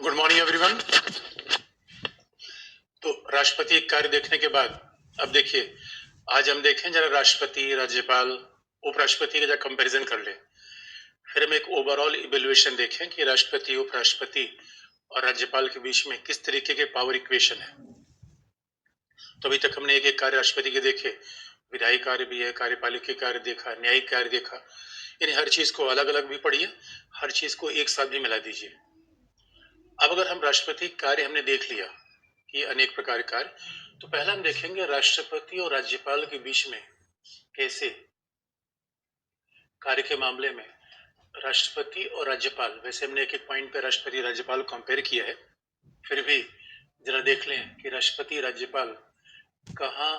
Good morning everyone. तो राष्ट्रपति कार्य देखने के बाद अब देखिए, आज हम देखें जरा राष्ट्रपति, राज्यपाल, उपराष्ट्रपति का जरा कंपैरिजन कर ले। फिर हम एक ओवरऑल इवैल्यूएशन देखें कि राष्ट्रपति, उपराष्ट्रपति और राज्यपाल के बीच में किस तरीके के पावर इक्वेशन है। तो अभी तक हमने एक एक कार्य राष्ट्रपति के देखे, विधायी कार्य भी है, कार्यपालिका कार्य देखा, न्यायिक कार्य देखा, यानी हर चीज को अलग अलग भी पढ़िए, हर चीज को एक साथ भी मिला दीजिए। अब अगर हम राष्ट्रपति कार्य हमने देख लिया कि अनेक प्रकार कार्य, तो पहला हम देखेंगे राष्ट्रपति और राज्यपाल के बीच में कैसे कार्य के मामले में राष्ट्रपति और राज्यपाल, वैसे हमने एक एक पॉइंट पे राष्ट्रपति राज्यपाल कंपेयर किया है, फिर भी जरा देख लें कि राष्ट्रपति राज्यपाल कहाँ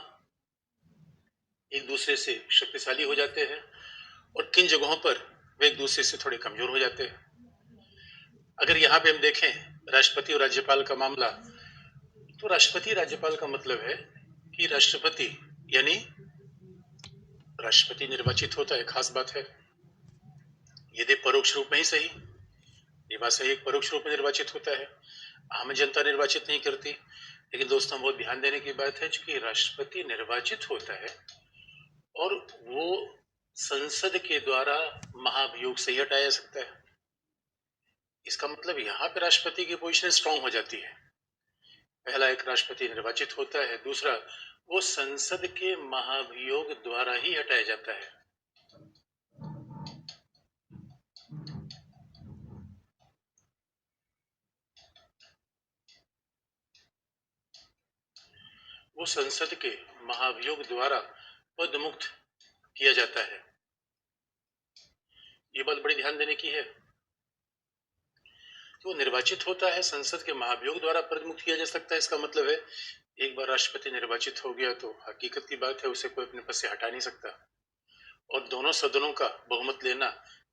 एक दूसरे से शक्तिशाली हो जाते हैं और किन जगहों पर वे एक दूसरे से थोड़े कमजोर हो जाते हैं। अगर यहाँ पे हम देखें राष्ट्रपति और राज्यपाल का मामला, तो राष्ट्रपति राज्यपाल का मतलब है कि राष्ट्रपति यानी राष्ट्रपति निर्वाचित होता है, खास बात है, यदि परोक्ष रूप में ही सही, निवासी एक परोक्ष रूप में निर्वाचित होता है, आम जनता निर्वाचित नहीं करती। लेकिन दोस्तों बहुत ध्यान देने की बात है कि राष्ट्रपति निर्वाचित होता है और वो संसद के द्वारा महाभियोग से ही हटाया जा सकता है। इसका मतलब यहाँ पे राष्ट्रपति की पोजीशन स्ट्रांग हो जाती है। पहला, एक राष्ट्रपति निर्वाचित होता है, दूसरा वो संसद के महाभियोग द्वारा ही हटाया जाता है। वो संसद के महाभियोग द्वारा पद मुक्त किया जाता है। ये बात बड़ी ध्यान देने की है। तो निर्वाचित होता है, संसद के महाभियोग द्वारा पद मुक्त किया जा सकता है। इसका मतलब है एक बार राष्ट्रपति निर्वाचित हो गया तो हकीकत की बात है उसे कोई अपने पद से हटा नहीं सकता, और दोनों सदनों का बहुमत लेना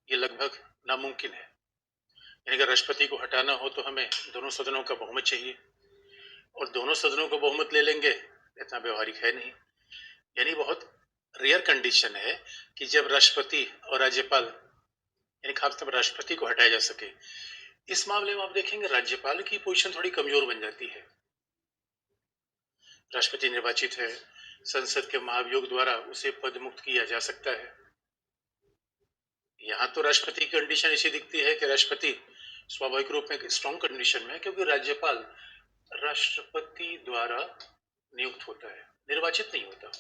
ये लगभग नामुमकिन है। यानी अगर राष्ट्रपति को हटाना हो तो हमें दोनों सदनों का बहुमत चाहिए, और दोनों सदनों का बहुमत ले लेंगे इतना व्यवहारिक है नहीं। यानी बहुत रेयर कंडीशन है कि जब राष्ट्रपति और राज्यपाल यानी खासतौर पर राष्ट्रपति को हटाया जा सके। इस मामले में आप देखेंगे राज्यपाल की पोजीशन थोड़ी कमजोर बन जाती है। राष्ट्रपति निर्वाचित है, संसद के महाभियोग द्वारा उसे पद मुक्त किया जा सकता है। यहाँ तो राष्ट्रपति की कंडीशन ऐसी दिखती है कि राष्ट्रपति स्वाभाविक रूप में स्ट्रॉन्ग कंडीशन में है, क्योंकि राज्यपाल राष्ट्रपति द्वारा नियुक्त होता है, निर्वाचित नहीं होता,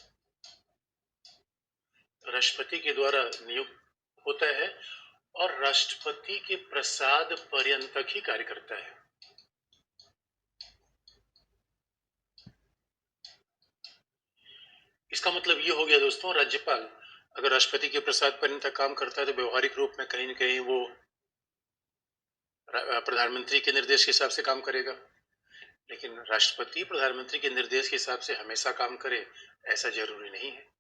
राष्ट्रपति के द्वारा नियुक्त होता है और राष्ट्रपति के प्रसाद पर्यंत तक ही कार्य करता है। इसका मतलब ये हो गया दोस्तों, राज्यपाल अगर राष्ट्रपति के प्रसाद पर्यंत तक काम करता है तो व्यवहारिक रूप में कहीं न कहीं वो प्रधानमंत्री के निर्देश के हिसाब से काम करेगा। लेकिन राष्ट्रपति प्रधानमंत्री के निर्देश के हिसाब से हमेशा काम करे ऐसा जरूरी नहीं है।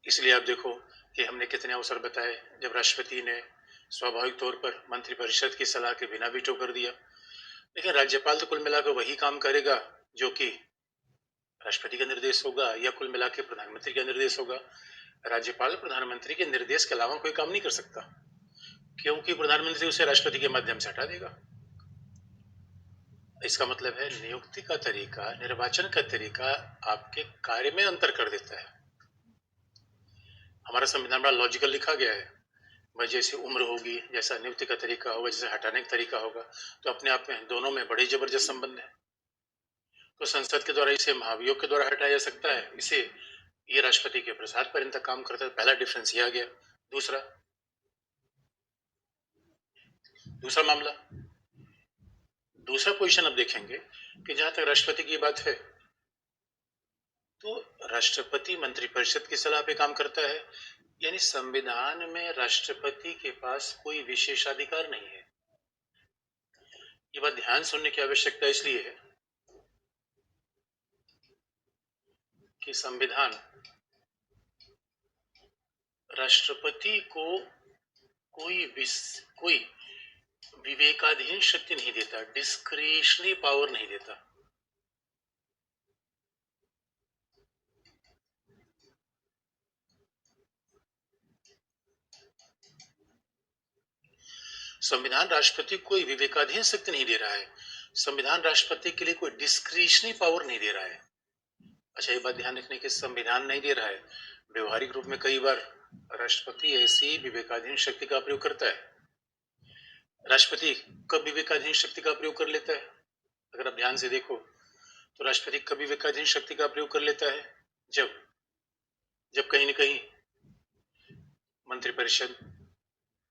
इसलिए आप देखो कि हमने कितने अवसर बताए जब राष्ट्रपति ने स्वाभाविक तौर पर मंत्रिपरिषद की सलाह के बिना वीटो कर दिया। लेकिन राज्यपाल तो कुल मिलाकर वही काम करेगा जो कि राष्ट्रपति का निर्देश होगा या कुल मिलाकर प्रधानमंत्री का निर्देश होगा। राज्यपाल प्रधानमंत्री के निर्देश के अलावा कोई काम नहीं कर सकता, क्योंकि प्रधानमंत्री उसे राष्ट्रपति के माध्यम से हटा देगा। इसका मतलब है नियुक्ति का तरीका, निर्वाचन का तरीका आपके कार्य में अंतर कर देता है। हमारा संविधान बड़ा लॉजिकल लिखा गया है, वह जैसी उम्र होगी, जैसा नियुक्ति का तरीका होगा, जैसे हटाने का तरीका होगा, तो अपने आप में दोनों में बड़े जबरदस्त संबंध है। तो संसद के द्वारा इसे महाभियोग के द्वारा हटाया जा सकता है, इसे ये राष्ट्रपति के प्रसाद पर्यंत काम करता है। पहला डिफरेंस ये आ गया। दूसरा मामला, दूसरा पोजीशन अब देखेंगे कि जहां तक राष्ट्रपति की बात है तो राष्ट्रपति मंत्रिपरिषद की सलाह पे काम करता है। यानी संविधान में राष्ट्रपति के पास कोई विशेषाधिकार नहीं है। ये बात ध्यान सुनने की आवश्यकता इसलिए है कि संविधान राष्ट्रपति को कोई विवेकाधीन शक्ति नहीं देता, डिस्क्रिशनरी पावर नहीं देता। संविधान राष्ट्रपति को कोई विवेकाधीन शक्ति नहीं दे रहा है। संविधान राष्ट्रपति के लिए कोई डिस्क्रिशनरी पावर नहीं दे रहा है। अच्छा, ये बात ध्यान रखने की संविधान नहीं दे रहा है, व्यवहारिक रूप में कई बार राष्ट्रपति ऐसी विवेकाधीन शक्ति का प्रयोग करता है। राष्ट्रपति कब विवेकाधीन शक्ति का प्रयोग कर लेता है? अगर आप ध्यान से देखो तो राष्ट्रपति कब विवेकाधीन शक्ति का प्रयोग कर लेता है? जब कहीं न कहीं मंत्रिपरिषद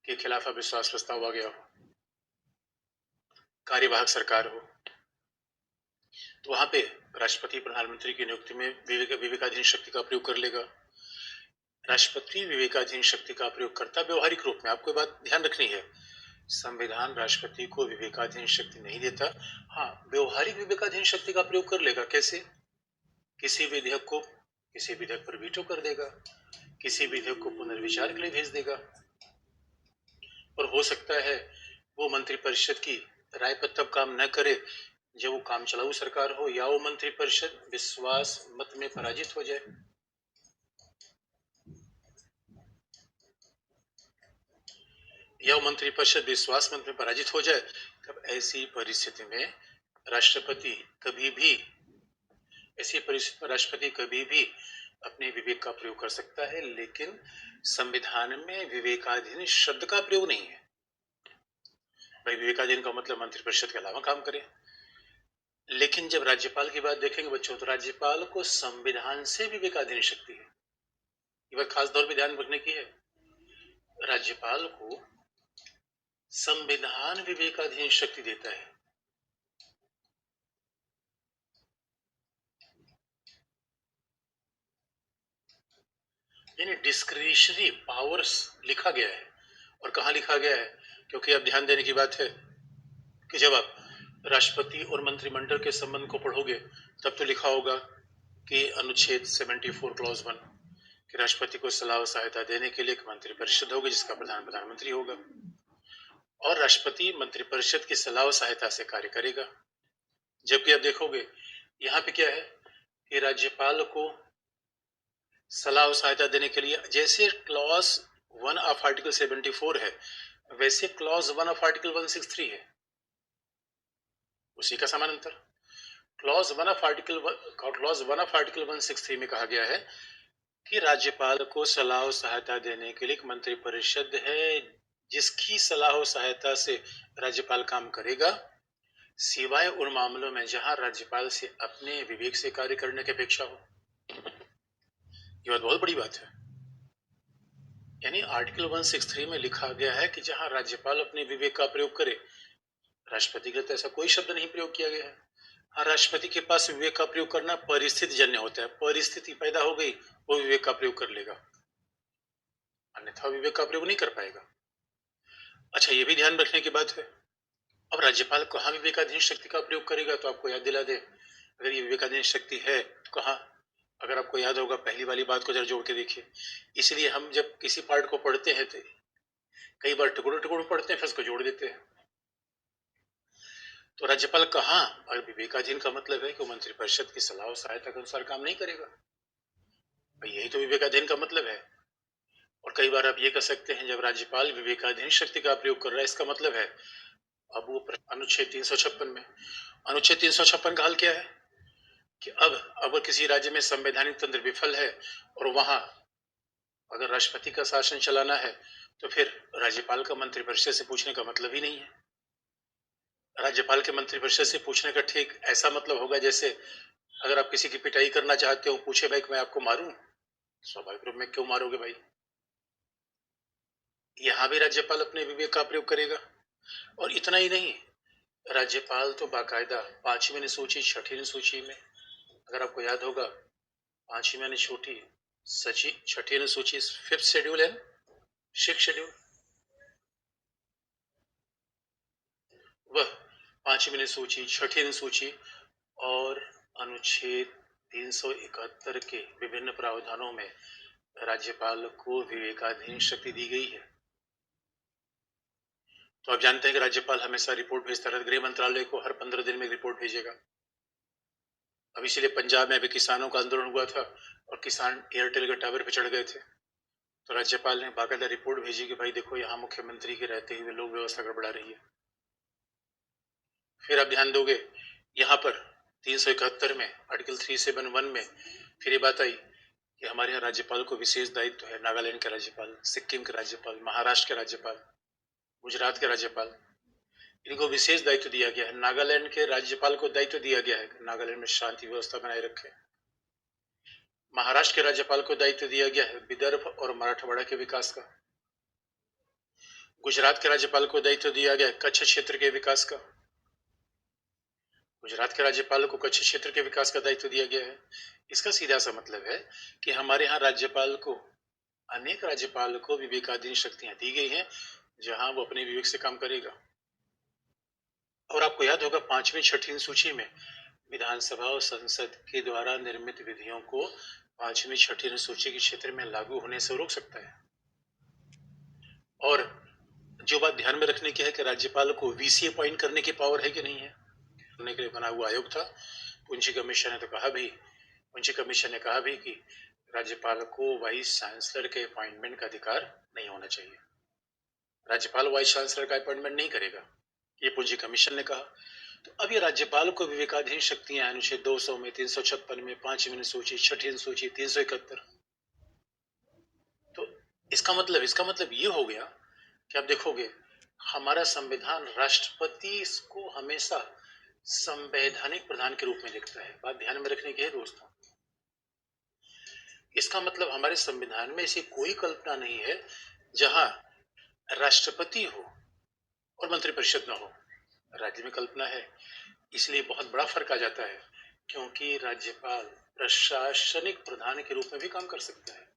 के खिलाफ अविश्वास प्रस्ताव आ गया हो, कार्यवाहक सरकार हो, तो वहां पे राष्ट्रपति प्रधानमंत्री की नियुक्ति में विवेकाधीन शक्ति का प्रयोग कर लेगा। राष्ट्रपति विवेकाधीन शक्ति का प्रयोग करता व्यवहारिक रूप में। आपको बात ध्यान रखनी है, संविधान राष्ट्रपति को विवेकाधीन शक्ति नहीं देता। हाँ, व्यवहारिक विवेकाधीन शक्ति का प्रयोग कर लेगा। कैसे? किसी विधेयक पर वीटो कर देगा, किसी विधेयक को पुनर्विचार के लिए भेज देगा, और हो सकता है वो मंत्रिपरिषद की राय पर तब काम न करे जब वो काम चलाऊ सरकार हो, या वो मंत्रिपरिषद विश्वास मत में पराजित हो जाए। मंत्रिपरिषद विश्वास मत में पराजित हो जाए, तब ऐसी परिस्थिति में राष्ट्रपति कभी भी अपने विवेक का प्रयोग कर सकता है, लेकिन संविधान में विवेकाधीन शब्द का प्रयोग नहीं है। भाई, विवेकाधीन का मतलब मंत्रिपरिषद के अलावा काम करे। लेकिन जब राज्यपाल की बात देखेंगे बच्चों, तो राज्यपाल को संविधान से विवेकाधीन शक्ति है। ये बात खास तौर पे ध्यान रखने की है। राज्यपाल को संविधान विवेकाधीन शक्ति देता है। यानी डिस्क्रिशनरी पावर्स लिखा गया है। और कहाँ लिखा गया है? क्योंकि अब ध्यान देने की बात है कि जब आप राष्ट्रपति और मंत्रिमंडल के संबंध को पढ़ोगे तब तो लिखा होगा कि अनुच्छेद 74 क्लॉज 1 कि राष्ट्रपति को सलाह और सहायता देने के लिए एक मंत्रिपरिषद होगी जिसका प्रधानमंत्री होगा, और राष्ट्रपति मंत्रिपरिषद की सलाह और सहायता से कार्य करेगा। जबकि आप देखोगे यहाँ पे क्या है कि राज्यपाल को सलाह और सहायता देने के लिए जैसे क्लॉज 1 ऑफ आर्टिकल 74 है, वैसे क्लॉज 1 ऑफ आर्टिकल 163 है, उसी का समानांतर। क्लॉज 1 ऑफ आर्टिकल 163 में कहा गया है कि राज्यपाल को सलाह और सहायता देने के लिए एक मंत्रिपरिषद है जिसकी सलाह और सहायता से राज्यपाल काम करेगा, सिवाय उन मामलों में जहां राज्यपाल से अपने विवेक से कार्य करने की अपेक्षा हो। ये बात बहुत बड़ी बात है। यानी आर्टिकल 163 में लिखा गया है कि जहां राज्यपाल अपने विवेक का प्रयोग करे, राष्ट्रपति के लिए तो ऐसा कोई शब्द नहीं प्रयोग किया गया है। हाँ, राष्ट्रपति के पास विवेक का प्रयोग करना परिस्थिति जन्य होता है। परिस्थिति पैदा हो गई, वो विवेक का प्रयोग कर लेगा, अन्यथा विवेक का प्रयोग नहीं कर पाएगा। अच्छा, ये भी ध्यान रखने की बात है। अब राज्यपाल कहाँ विवेकाधीन शक्ति का प्रयोग करेगा, तो आपको याद दिला दे, अगर ये विवेकाधीन शक्ति है तो कहाँ? अगर आपको याद होगा, पहली वाली बात को जरा जोड़ के देखिए। इसलिए हम जब किसी पार्ट को पढ़ते हैं तो कई बार टुकड़ों टुकड़ों पढ़ते हैं, फिर उसको जोड़ देते हैं। तो राज्यपाल कहाँ? अगर विवेकाधीन का मतलब है कि वो मंत्रिपरिषद की सलाह और सहायता के अनुसार काम नहीं करेगा, यही तो विवेकाधीन का मतलब है। और कई बार आप ये कह सकते हैं, जब राज्यपाल विवेकाधीन शक्ति का प्रयोग कर रहा है, इसका मतलब है अब वो अनुच्छेद 356 का हल क्या है कि अब अगर किसी राज्य में संवैधानिक तंत्र विफल है और वहां अगर राष्ट्रपति का शासन चलाना है, तो फिर राज्यपाल का मंत्रिपरिषद से पूछने का मतलब ही नहीं है। राज्यपाल के मंत्रिपरिषद से पूछने का ठीक ऐसा मतलब होगा जैसे अगर आप किसी की पिटाई करना चाहते हो, पूछे भाई मैं आपको मारूं, स्वाभाविक रूप में क्यों मारोगे भाई। यहां भी राज्यपाल अपने विवेक का प्रयोग करेगा। और इतना ही नहीं, राज्यपाल तो बाकायदा 5वीं अनुसूची 6ठी अनुसूची में, अगर आपको याद होगा 5वीं अनुसूची 6ठी अनुसूची 5th शेड्यूल है, 6th शेड्यूल, वह 5वीं अनुसूची 6ठी अनुसूची और अनुच्छेद 371 के विभिन्न प्रावधानों में राज्यपाल को विवेकाधीन शक्ति दी गई है। तो आप जानते हैं कि राज्यपाल हमेशा रिपोर्ट भेजता रहता है गृह मंत्रालय को, हर 15 दिन में रिपोर्ट भेजेगा। अब इसीलिए पंजाब में अभी किसानों का आंदोलन हुआ था और किसान एयरटेल के टावर पे चढ़ गए थे, तो राज्यपाल ने बाकायदा रिपोर्ट भेजी कि भाई देखो यहाँ मुख्यमंत्री के रहते हुए लोग व्यवस्था गड़बड़ा रही है। फिर आप ध्यान दोगे यहाँ पर 371 में आर्टिकल 371 में फिर ये बात आई कि हमारे यहाँ राज्यपाल को विशेष दायित्व है। नागालैंड के राज्यपाल, सिक्किम के राज्यपाल, महाराष्ट्र के राज्यपाल, गुजरात के राज्यपाल, इनको विशेष दायित्व दिया गया है। नागालैंड के राज्यपाल को दायित्व दिया गया है कि नागालैंड में शांति व्यवस्था बनाए रखे। महाराष्ट्र के राज्यपाल को दायित्व दिया गया है विदर्भ और मराठवाड़ा के विकास का। गुजरात के राज्यपाल को दायित्व दिया गया है कच्छ क्षेत्र के विकास का। गुजरात के राज्यपाल को कच्छ क्षेत्र के विकास का दायित्व दिया गया है। इसका सीधा सा मतलब है कि हमारे यहाँ राज्यपाल को, अनेक राज्यपाल को विवेकाधीन शक्तियां दी गई हैं जहां वो अपने विवेक से काम करेगा। और आपको याद होगा 5वीं 6वीं सूची में विधानसभा और संसद के द्वारा निर्मित विधियों को 5वीं 6वीं सूची के क्षेत्र में लागू होने से रोक सकता है। और जो बात ध्यान में रखने की है कि राज्यपाल को वीसी अपॉइंट करने की पावर है कि नहीं है, करने के लिए बना हुआ आयोग था। पुंची कमीशन ने कहा भी कि राज्यपाल को वाइस चांसलर के अपॉइंटमेंट का अधिकार नहीं होना चाहिए। राज्यपाल वाइस चांसलर का अपॉइंटमेंट नहीं करेगा, ये पुंजी कमीशन ने कहा। तो अब ये राज्यपाल को विवेकाधीन शक्तियां अनुच्छेद 200 में, 356 में, 5वीं सूची, 6वीं सूची, 371। तो इसका मतलब ये हो गया कि आप देखोगे हमारा संविधान राष्ट्रपति को हमेशा संवैधानिक प्रधान के रूप में देखता है। बात ध्यान में रखने की है दोस्तों। इसका मतलब हमारे संविधान में ऐसी कोई कल्पना नहीं है जहां राष्ट्रपति हो और मंत्रिपरिषद न हो। राज्य में कल्पना है, इसलिए बहुत बड़ा फर्क आ जाता है, क्योंकि राज्यपाल प्रशासनिक प्रधान के रूप में भी काम कर सकता है।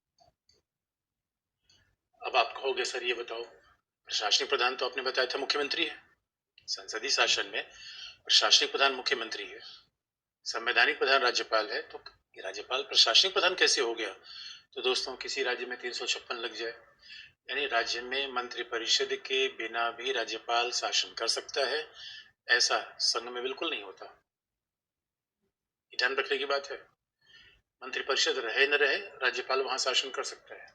अब आप कहोगे सर ये बताओ, प्रशासनिक प्रधान तो आपने बताया था मुख्यमंत्री है, संसदीय शासन में प्रशासनिक प्रधान मुख्यमंत्री है, संवैधानिक प्रधान राज्यपाल है, तो राज्यपाल प्रशासनिक प्रधान कैसे हो गया? तो दोस्तों किसी राज्य में 356 लग जाए, यानी राज्य में मंत्रिपरिषद के बिना भी राज्यपाल शासन कर सकता है, ऐसा संघ में बिल्कुल नहीं होता। ध्यान रखने की बात है, मंत्रिपरिषद रहे न रहे राज्यपाल वहां शासन कर सकता है।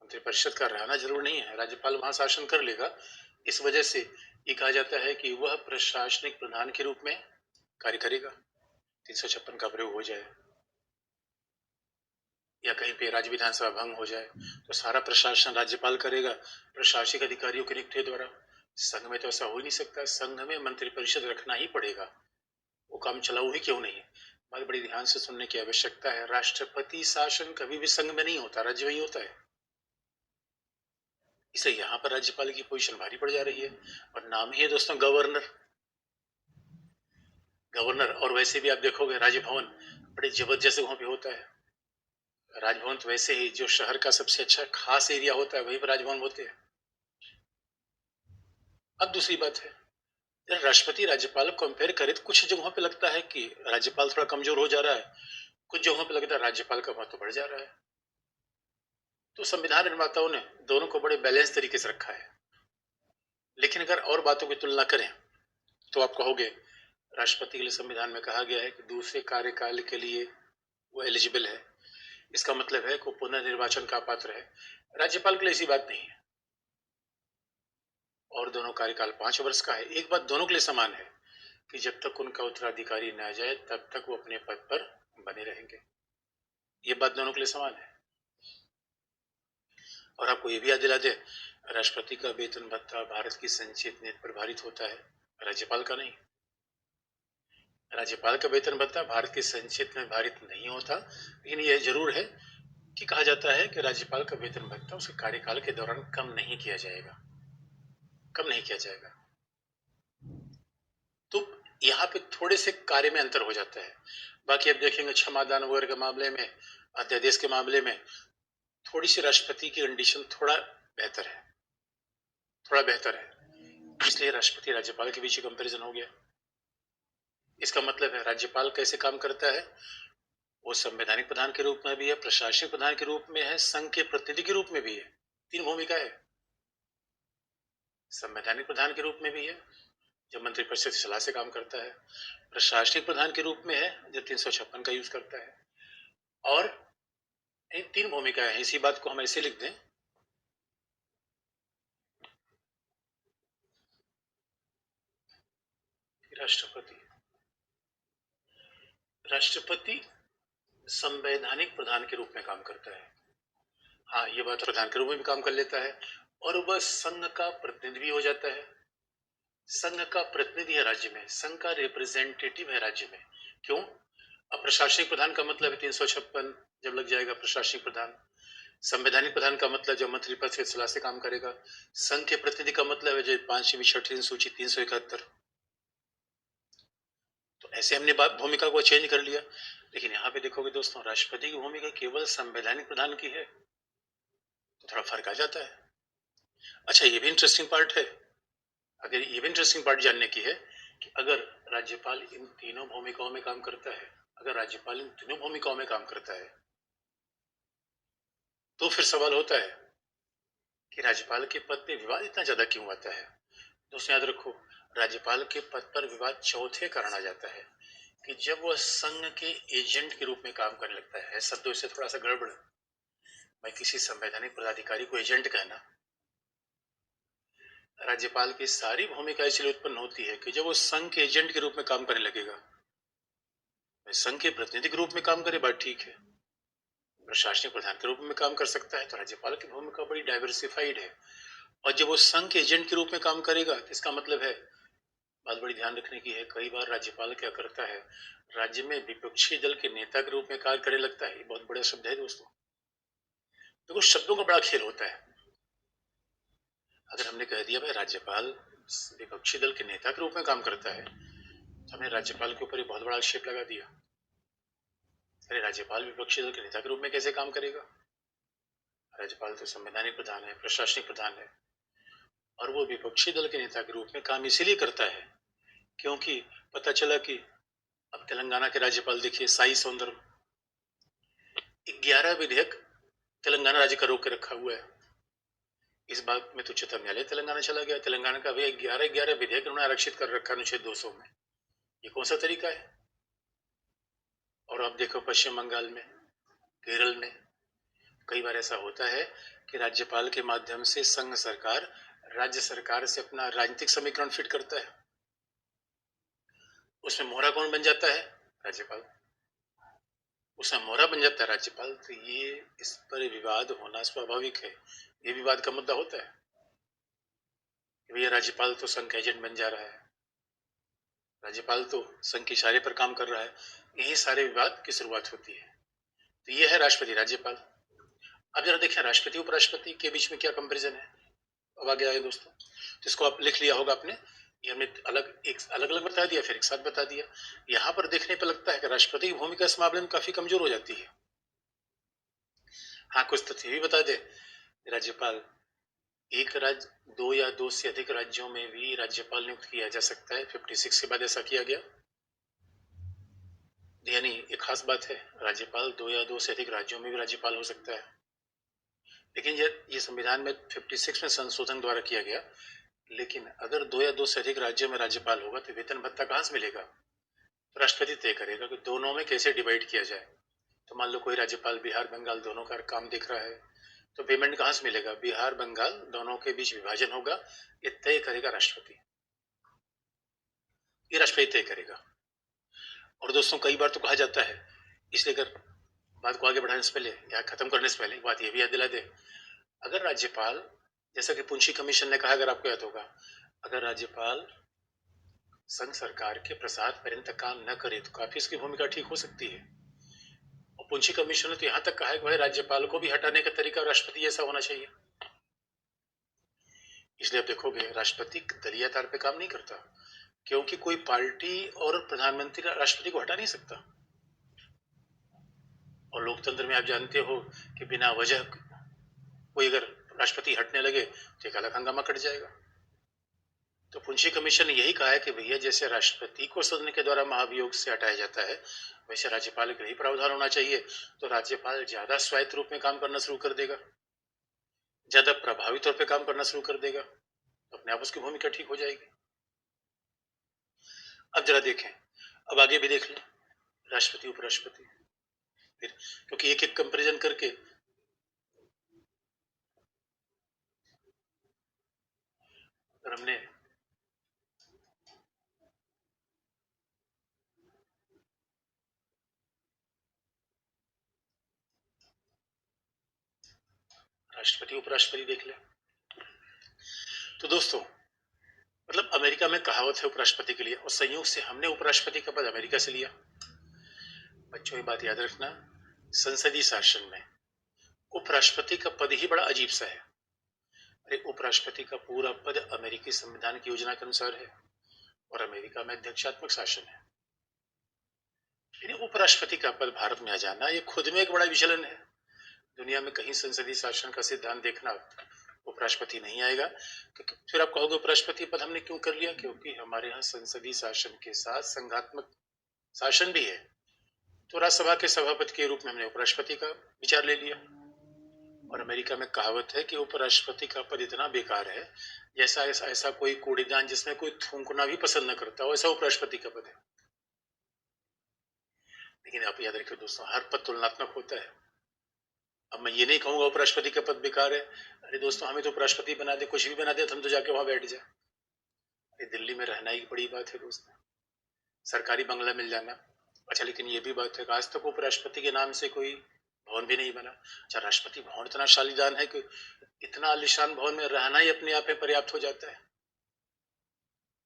मंत्रिपरिषद का रहना जरूर नहीं है, राज्यपाल वहां शासन कर लेगा। इस वजह से ये कहा जाता है कि वह प्रशासनिक प्रधान के रूप में कार्य करेगा। 356 का प्रयोग हो जाए या कहीं पे राज्य विधानसभा भंग हो जाए तो सारा प्रशासन राज्यपाल करेगा प्रशासनिक अधिकारियों की नियुक्ति द्वारा। संघ में तो ऐसा हो ही नहीं सकता, संघ में मंत्रिपरिषद रखना ही पड़ेगा, वो काम चलाऊ ही क्यों नहीं। बात बड़ी ध्यान से सुनने की आवश्यकता है। राष्ट्रपति शासन कभी भी संघ में नहीं होता, राज्य में ही होता है। इसलिए यहाँ पर राज्यपाल की पोजीशन भारी पड़ जा रही है और नाम ही है दोस्तों गवर्नर। और वैसे भी आप देखोगे राजभवन बड़े जबरदस्त जगहों पे होता है। राजभवन तो वैसे ही जो शहर का सबसे अच्छा खास एरिया होता है वहीं पर राजभवन होते हैं। अब दूसरी बात है, जब राष्ट्रपति राज्यपाल को कंपेयर करें तो कुछ जगहों पे लगता है कि राज्यपाल थोड़ा कमजोर हो जा रहा है, कुछ जगहों पे लगता है राज्यपाल का महत्व बढ़ जा रहा है। तो संविधान निर्माताओं ने दोनों को बड़े बैलेंस तरीके से रखा है। लेकिन अगर और बातों की तुलना करें तो आप कहोगे राष्ट्रपति के लिए संविधान में कहा गया है कि दूसरे कार्यकाल के लिए वो एलिजिबल है, इसका मतलब है कि पुनर्निर्वाचन का पात्र है। राज्यपाल के लिए ऐसी बात नहीं है, और दोनों कार्यकाल 5 वर्ष का है। एक बात दोनों के लिए समान है कि जब तक उनका उत्तराधिकारी न जाए तब तक वो अपने पद पर बने रहेंगे। ये बात दोनों के लिए समान है। और आपको ये भी याद दिला दे, राष्ट्रपति का वेतन भत्ता भारत की संचित नीति पर भारित होता है, राज्यपाल का नहीं। राज्यपाल का वेतन भत्ता भारत की संचित में भारित नहीं होता, लेकिन यह जरूर है कि कहा जाता है कि राज्यपाल का वेतन भत्ता उसके कार्यकाल के दौरान कम नहीं किया जाएगा। तो यहाँ पे थोड़े से कार्य में अंतर हो जाता है। बाकी अब देखेंगे क्षमादान वगैरह के मामले में, अध्यादेश के मामले में थोड़ी सी राष्ट्रपति की कंडीशन थोड़ा बेहतर है, इसलिए राष्ट्रपति राज्यपाल के बीच कंपैरिजन हो गया। इसका मतलब है राज्यपाल कैसे काम करता है, वो संवैधानिक प्रधान के रूप में भी है, प्रशासनिक प्रधान के रूप में है, संघ के प्रतिनिधि के रूप में भी है। 3 भूमिका है। संवैधानिक प्रधान के रूप में भी है जब मंत्रिपरिषद की सलाह से काम करता है, प्रशासनिक प्रधान के रूप में है जब 356 का यूज करता है, और तीन भूमिकाएं हैं, इसी बात को हम ऐसे लिख दें। राष्ट्रपति राष्ट्रपति संवैधानिक प्रधान के रूप में काम करता है। हाँ, ये बात प्रधान के रूप में भी काम कर लेता है और वह संघ का प्रतिनिधि भी हो जाता है। संघ का प्रतिनिधि है राज्य में, संघ का रिप्रेजेंटेटिव है राज्य में। क्यों? अब प्रशासनिक प्रधान का मतलब है 356 जब लग जाएगा प्रशासनिक प्रधान। संवैधानिक प्रधान का मतलब जो मंत्रिपद के सलाह से काम करेगा। संघ के प्रतिनिधि का मतलब है जो 5वीं 6वीं सूची 371। तो ऐसे हमने भूमिका को चेंज कर लिया। लेकिन यहाँ पे देखोगे दोस्तों, राष्ट्रपति की भूमिका केवल संवैधानिक प्रधान की है, तो थोड़ा फर्क आ जाता है। अच्छा, ये भी इंटरेस्टिंग पार्ट है। अगर ये भी इंटरेस्टिंग पार्ट जानने की है कि अगर राज्यपाल इन तीनों भूमिकाओं में काम करता है, अगर राज्यपाल इन तीनों भूमिकाओं में काम करता है, तो फिर सवाल होता है कि राज्यपाल के पद पे विवाद इतना ज्यादा क्यों आता है। दोस्तों याद रखो, राज्यपाल के पद पर विवाद चौथे कारण आ जाता है कि जब वह संघ के एजेंट के रूप में काम करने लगता है। शब्दों से थोड़ा सा गड़बड़, मैं किसी संवैधानिक पदाधिकारी को एजेंट कहना, राज्यपाल की सारी भूमिका इसलिए उत्पन्न होती है कि जब वो संघ के एजेंट के रूप में काम करने लगेगा, संघ के प्रतिनिधि के रूप में काम करे बात ठीक है, प्रशासनिक प्रधान के रूप में काम कर सकता है, तो राज्यपाल की भूमिका बड़ी डाइवर्सिफाइड है। और जब वो संघ के एजेंट के रूप में काम करेगा तो इसका मतलब है, बात बड़ी ध्यान रखने की है, कई बार राज्यपाल क्या करता है, राज्य में विपक्षी दल के नेता के रूप में कार्य करने लगता है। ये बहुत बड़ा शब्द है दोस्तों, देखो शब्दों का बड़ा खेल होता है। अगर हमने कह दिया भाई राज्यपाल विपक्षी दल के नेता के रूप में काम करता है, तो हमने राज्यपाल के ऊपर एक बहुत बड़ा आक्षेप लगा दिया। अरे राज्यपाल विपक्षी दल के नेता के रूप में कैसे काम करेगा? राज्यपाल तो संवैधानिक प्रधान है, प्रशासनिक प्रधान है, और वो विपक्षी दल के नेता के रूप में काम इसीलिए करता है क्योंकि पता चला कि अब तेलंगाना के राज्यपाल देखिए साई सौंदरम, 11 विधेयक तेलंगाना राज्य का रोक के रखा हुआ है। इस बात में तो उच्चतम न्यायालय तेलंगाना चला गया। तेलंगाना का भी 11 विधेयक उन्होंने आरक्षित कर रखा अनुच्छेद 200 में। ये कौन सा तरीका है? और अब देखो पश्चिम बंगाल में, केरल में कई बार ऐसा होता है कि राज्यपाल के माध्यम से संघ सरकार राज्य सरकार से अपना राजनीतिक समीकरण फिट करता है। उसमें मोहरा कौन बन जाता है? राज्यपाल। उसमें मोहरा बन जाता है राज्यपाल। तो ये इस पर विवाद होना स्वाभाविक है। ये विवाद का मुद्दा होता है कि भैया राज्यपाल तो संघ का एजेंट बन जा रहा है, राज्यपाल तो संघ के इशारे पर काम कर रहा है। यही सारे विवाद की शुरुआत होती है। तो ये है राष्ट्रपति राज्यपाल। अब जरा देखिए राष्ट्रपति उपराष्ट्रपति के बीच में क्या कंपैरिजन है। अब आगे आए दोस्तों, तो इसको आप लिख लिया होगा आपने। ये हमने अलग अलग बता दिया, फिर एक साथ बता दिया। यहाँ पर देखने पर लगता है कि राष्ट्रपति की भूमिका इस मामले में काफी कमजोर हो जाती है। हाँ, कुछ तथ्य भी बता दे। राज्यपाल एक राज्य, दो या दो से अधिक राज्यों में भी राज्यपाल नियुक्त किया जा सकता है। 56 के बाद ऐसा किया गया, यानी एक खास बात है, राज्यपाल दो या दो से अधिक राज्यों में भी राज्यपाल हो सकता है। लेकिन ये संविधान में 56 में संशोधन द्वारा किया गया। लेकिन अगर दो या दो से अधिक राज्यों में राज्यपाल होगा तो वेतन भत्ता कहां से मिलेगा? तो राष्ट्रपति तय करेगा कि दोनों में कैसे डिवाइड किया जाए। तो मान लो कोई राज्यपाल बिहार बंगाल दोनों का काम देख रहा है, तो पेमेंट कहां से मिलेगा? बिहार बंगाल दोनों के बीच विभाजन होगा, ये तय करेगा राष्ट्रपति। ये राष्ट्रपति तय करेगा। और दोस्तों कई बार तो कहा जाता है, इसलिए अगर बात को आगे बढ़ाने से पहले या खत्म करने से पहले एक बात ये भी याद दिला दे, अगर राज्यपाल, जैसा कि पुंछी कमीशन ने कहा, अगर आपको याद होगा, अगर राज्यपाल संघ सरकार के प्रसाद पर्यंत काम न करे तो काफी इसकी भूमिका ठीक हो सकती है। और पुंछी कमीशन ने तो यहां तक कहा है कि भाई राज्यपाल को भी हटाने का तरीका राष्ट्रपति जैसा होना चाहिए। इसलिए आप देखोगे राष्ट्रपति दलीय आधार पे काम नहीं करता, क्योंकि कोई पार्टी और प्रधानमंत्री राष्ट्रपति को हटा नहीं सकता। और लोकतंत्र में आप जानते हो कि बिना वजह कोई अगर राष्ट्रपति हटने लगे तो एक अलग हंगामा कट जाएगा। तो पुंछी कमीशन ने यही कहा है कि भैया जैसे राष्ट्रपति को सदन के द्वारा महाभियोग से हटाया जाता है, वैसे राज्यपाल का ही प्रावधान होना चाहिए। तो राज्यपाल ज्यादा स्वायत्त रूप में काम करना शुरू कर देगा, ज्यादा प्रभावी तौर पर काम करना शुरू कर देगा, तो अपने आप उसकी भूमिका ठीक हो जाएगी। अब जरा देखें, अब आगे भी देख लें, राष्ट्रपति उपराष्ट्रपति। फिर क्योंकि एक एक कंपेरिजन करके अगर हमने राष्ट्रपति उपराष्ट्रपति देख ले तो दोस्तों, मतलब अमेरिका में कहावत है उपराष्ट्रपति के लिए, और संयोग से हमने उपराष्ट्रपति का पद अमेरिका से लिया। बच्चों ये बात याद रखना, संसदीय शासन में उपराष्ट्रपति का पद ही बड़ा अजीब सा है। अरे उपराष्ट्रपति का पूरा पद अमेरिकी संविधान की योजना के अनुसार है और अमेरिका में अध्यक्षात्मक शासन है। यानी उपराष्ट्रपति का पद भारत में आ जाना ये खुद में एक बड़ा विचलन है। दुनिया में कहीं संसदीय शासन का सिद्धांत देखना, उपराष्ट्रपति नहीं आएगा। क्योंकि फिर आप कहोगे उपराष्ट्रपति पद हमने क्यों कर लिया? क्योंकि हमारे यहाँ संसदीय शासन के साथ संघात्मक शासन भी है, तो राज्यसभा के सभापति के रूप में हमने उपराष्ट्रपति का विचार ले लिया। और अमेरिका में कहावत है कि उपराष्ट्रपति का पद इतना बेकार है जैसा ऐसा कोई कूड़ेदान जिसमें कोई थूकना भी पसंद न करता हो, ऐसा उपराष्ट्रपति का पद है। लेकिन आप याद रखिए दोस्तों, हर पद तुलनात्मक होता है। अब मैं ये नहीं कहूंगा उपराष्ट्रपति का पद बेकार है। अरे दोस्तों, हमें तो उपराष्ट्रपति बना दे, कुछ भी बना दे, तो हम तो जाके वहां बैठ जाए। अरे दिल्ली में रहना ही बड़ी बात है दोस्तों, सरकारी बंगला मिल जाना। अच्छा, लेकिन ये भी बात है कि आज तक उपराष्ट्रपति के नाम से कोई भवन भी नहीं बना। अच्छा, राष्ट्रपति भवन इतना शालीदान है कि इतना आलिशान भवन में रहना ही अपने आप में पर्याप्त हो जाता है।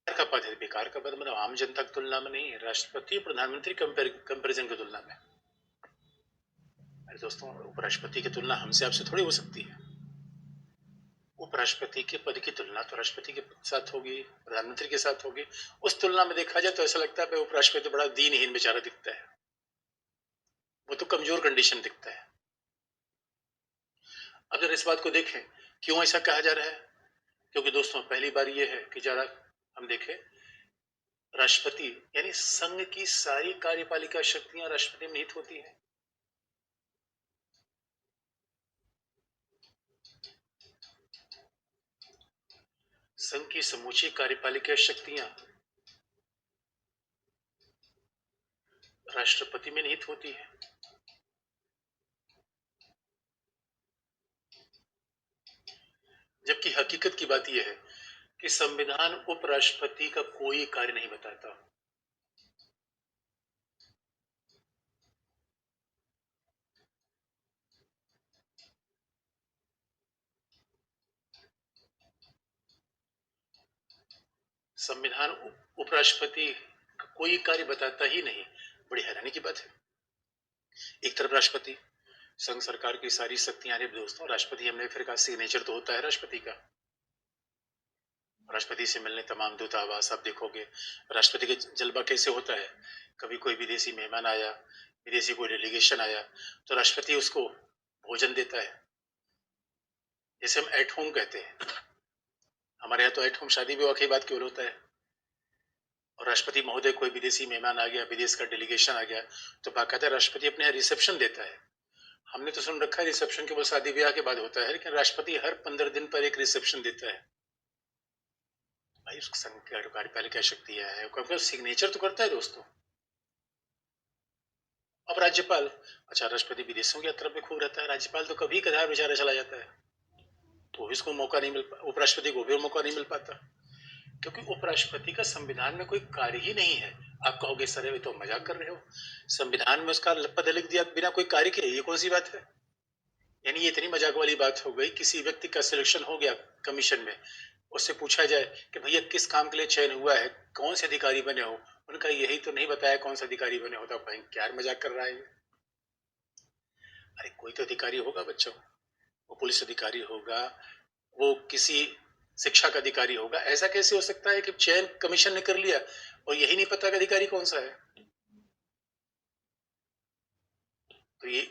का पद है, बेकार का पद, मतलब आम जनता की तुलना में नहीं, राष्ट्रपति प्रधानमंत्री कंपेरिजन की तुलना में। अरे दोस्तों, उपराष्ट्रपति की तुलना हमसे आपसे थोड़ी हो सकती है। उपराष्ट्रपति के पद की तुलना तो राष्ट्रपति के साथ होगी, प्रधानमंत्री के साथ होगी। उस तुलना में देखा जाए तो ऐसा लगता है उपराष्ट्रपति बड़ा दीनहीन बेचारा दिखता है, वो तो कमजोर कंडीशन दिखता है। अब जरा इस बात को देखें, क्यों ऐसा कहा जा रहा है? क्योंकि दोस्तों, पहली बार ये है कि जरा हम देखें, राष्ट्रपति यानी संघ की सारी कार्यपालिका शक्तियां राष्ट्रपति में निहित होती है। संघ की समूची कार्यपालिका शक्तियां राष्ट्रपति में निहित होती है। जबकि हकीकत की बात यह है कि संविधान उपराष्ट्रपति का कोई कार्य नहीं बताता। संविधान उपराष्ट्रपति का कोई कार्य बताता ही नहीं। बड़ी हैरानी की बात है। एक तरफ राष्ट्रपति, संघ सरकार की सारी शक्तियां, दोस्तों राष्ट्रपति, हमने फिर कहा सिग्नेचर तो होता है राष्ट्रपति का। राष्ट्रपति से मिलने तमाम दूतावास, आप देखोगे राष्ट्रपति के जलवा कैसे होता है। कभी कोई विदेशी मेहमान आया, विदेशी कोई डेलीगेशन आया, तो राष्ट्रपति उसको भोजन देता है, जैसे हम एट होम कहते हैं। हमारे यहाँ तो एट होम शादी विवाह की बात केवल होता है। और राष्ट्रपति महोदय कोई विदेशी मेहमान आ गया, विदेश का डेलीगेशन आ गया, तो बाकायदा राष्ट्रपति अपने यहाँ रिसेप्शन देता है। हमने तो सुन रखा है रिसेप्शन केवल शादी ब्याह के बाद होता है, लेकिन राष्ट्रपति हर 15 दिन पर एक रिसेप्शन देता है। भाई उसकी संघ कार्यपालिका शक्तियां है, क्योंकि सिग्नेचर तो करता है दोस्तों। अब राज्यपाल, अच्छा राष्ट्रपति विदेशों की यात्रा पे खूब रहता है, राज्यपाल तो कभी कदार बेचारा चला जाता है, तो इसको मौका नहीं मिल उपराष्ट्रपति को भी मौका नहीं मिल पाता, क्योंकि उपराष्ट्रपति का संविधान में कोई कार्य ही नहीं है। आप कहोगे सर ये तो मजाक कर रहे हो, संविधान में उसका पद लिख दिया बिना कोई कार्य के, ये कौन सी बात है? यानी ये इतनी मजाक वाली बात हो गई। किसी व्यक्ति का सिलेक्शन हो गया कमीशन में, उससे पूछा जाए कि भैया किस काम के लिए चयन हुआ है, कौन से अधिकारी बने हो, उनका यही तो नहीं बताया कौन सा अधिकारी बने हो, तो क्या मजाक कर रहा है। अरे कोई तो अधिकारी होगा बच्चों, वो पुलिस अधिकारी होगा, वो किसी शिक्षा का अधिकारी होगा। ऐसा कैसे हो सकता है कि चयन कमीशन ने कर लिया और यही नहीं पता कि अधिकारी कौन सा है? तो ये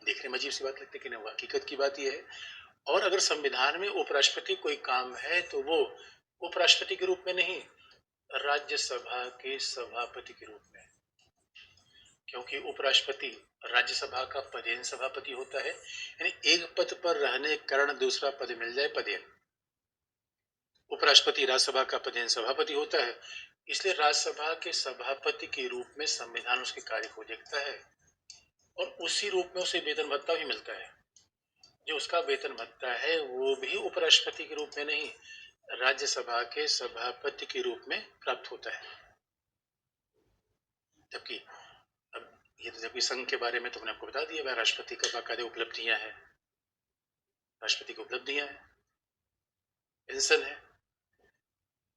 देखने में अजीब सी बात लगती है कि नहीं, हकीकत की बात यह है। और अगर संविधान में उपराष्ट्रपति कोई काम है तो वो उपराष्ट्रपति के रूप में नहीं, राज्यसभा के सभापति के रूप में। क्योंकि उपराष्ट्रपति राज्यसभा का पदेन सभापति होता है, यानी एक पद पर रहने के कारण दूसरा पद मिल जाए, पदेन। उपराष्ट्रपति राज्यसभा का पदेन सभापति होता है, इसलिए राज्यसभा के सभापति के रूप में संविधान उसके कार्य को देखता है। और उसी रूप में उसे वेतन भत्ता भी मिलता है। जो उसका वेतन भत्ता है वो भी उपराष्ट्रपति के रूप में नहीं, राज्यसभा के सभापति के रूप में प्राप्त होता है। जबकि अब ये तो जबकि संघ के बारे में तो मैंने आपको बता दिया, वह राष्ट्रपति का बाकायदा उपलब्धियां हैं, राष्ट्रपति की उपलब्धियां हैं, पेंशन है।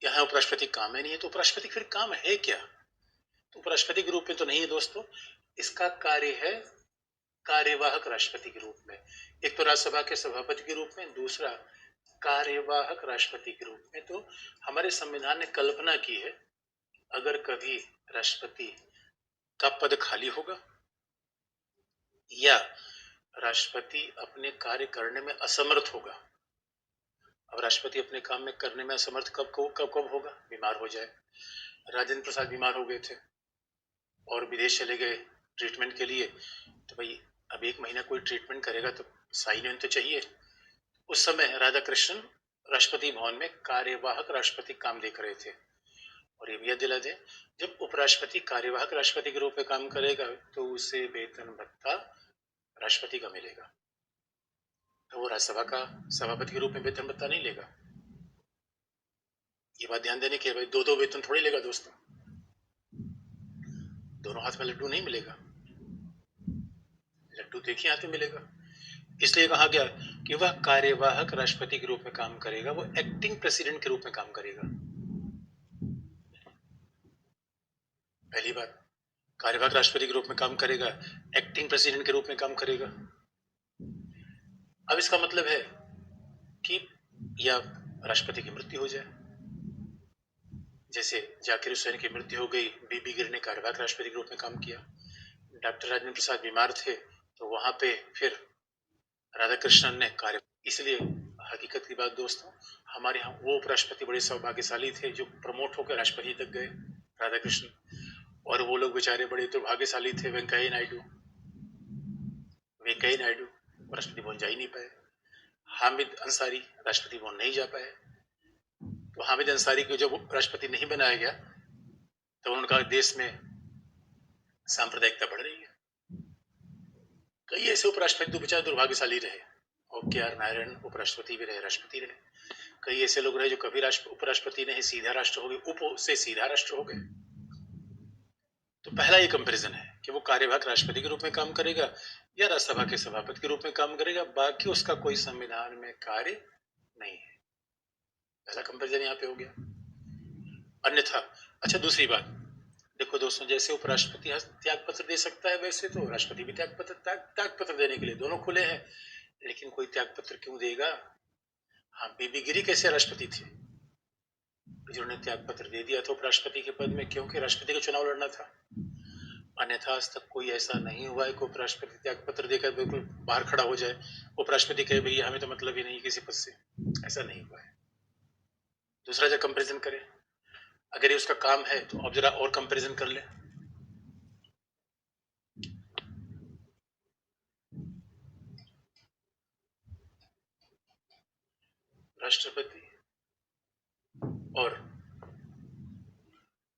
यहाँ उपराष्ट्रपति काम है नहीं है, तो उपराष्ट्रपति फिर काम है क्या? तो उपराष्ट्रपति के रूप में तो नहीं है दोस्तों, इसका कार्य है कार्यवाहक राष्ट्रपति के रूप में। एक तो राज्यसभा के सभापति के रूप में, दूसरा कार्यवाहक राष्ट्रपति के रूप में। तो हमारे संविधान ने कल्पना की है, अगर कभी राष्ट्रपति का पद खाली होगा या राष्ट्रपति अपने कार्य करने में असमर्थ होगा। अब राष्ट्रपति अपने काम में करने में असमर्थ कब होगा? बीमार हो जाए। राजेंद्र प्रसाद बीमार हो गए थे और विदेश चले गए ट्रीटमेंट के लिए, तो भाई अब 1 महीना कोई ट्रीटमेंट करेगा तो साइन तो चाहिए। उस समय राधाकृष्णन राष्ट्रपति भवन में कार्यवाहक राष्ट्रपति काम देख रहे थे। और ये भी याद दिला दें, जब उपराष्ट्रपति कार्यवाहक राष्ट्रपति के रूप में काम करेगा तो उसे वेतन भत्ता राष्ट्रपति का मिलेगा, तो वो राज्यसभा का सभापति के रूप में वेतन भत्ता नहीं लेगा। ये बात ध्यान देने की, भाई दो वेतन थोड़ी लेगा दोस्तों, दोनों हाथ में लड्डू नहीं मिलेगा, लड्डू तो एक ही हाथ में मिलेगा। इसलिए कहा गया कि वह कार्यवाहक राष्ट्रपति के रूप में काम करेगा, वो एक्टिंग प्रेसिडेंट के रूप में काम करेगा। पहली बात, कार्यवाहक राष्ट्रपति के रूप में काम करेगा, एक्टिंग प्रेसिडेंट के रूप में काम करेगा। अब इसका मतलब है कि या राष्ट्रपति की मृत्यु हो जाए, जैसे जाकिर हुसैन की मृत्यु हो गई, बीबी गिर ने कार्यवाहक राष्ट्रपति के रूप में काम किया, डॉक्टर राजेंद्र प्रसाद बीमार थे तो वहां पे फिर राधाकृष्णन ने कार्य। इसलिए हकीकत की बात दोस्तों, हमारे यहाँ वो उपराष्ट्रपति बड़े सौभाग्यशाली थे जो प्रमोट होकर राष्ट्रपति तक गए, राधाकृष्णन, और वो लोग बेचारे बड़े दुर्भाग्यशाली थे, वेंकैया नायडू राष्ट्रपति भवन जा ही नहीं पाए, हामिद अंसारी राष्ट्रपति भवन नहीं जा पाए। तो हामिद अंसारी को जब राष्ट्रपति नहीं बनाया गया तो उन्होंने कहा देश में सांप्रदायिकता बढ़ रही है। कई ऐसे उपराष्ट्रपति तो बेचारे दुर्भाग्यशाली रहे, और के आर नारायण उपराष्ट्रपति भी रहे, राष्ट्रपति रहे। कई ऐसे लोग रहे जो कभी उपराष्ट्रपति नहीं, सीधा राष्ट्र हो गए, उप से सीधा राष्ट्र हो गए। तो पहला ये कंपैरिजन है कि वो कार्यवाहक राष्ट्रपति के रूप में काम करेगा या राज्यसभा के सभापति के रूप में काम करेगा, बाकी उसका कोई संविधान में कार्य नहीं है। पहला कंपैरिजन यहाँ पे हो गया। अन्यथा अच्छा, दूसरी बात देखो दोस्तों, जैसे उपराष्ट्रपति त्याग पत्र दे सकता है, वैसे तो राष्ट्रपति भी त्याग पत्र देने के लिए दोनों खुले हैं। लेकिन कोई त्याग पत्र क्यों देगा? हाँ, बीबी गिरी कैसे राष्ट्रपति थे, जिन्होंने त्याग पत्र दे दिया था उपराष्ट्रपति के पद में, क्योंकि राष्ट्रपति का चुनाव लड़ना था। अन्यथा आज तक कोई ऐसा नहीं हुआ है कि उपराष्ट्रपति त्याग पत्र देकर बिल्कुल बाहर खड़ा हो जाए, उपराष्ट्रपति कहे भैया हमें तो मतलब ही नहीं किसी पद से, ऐसा नहीं हुआ है। दूसरा जब कंपैरिजन करें, अगर ये उसका काम है तो अब जरा और कंपैरिजन कर ले। राष्ट्रपति और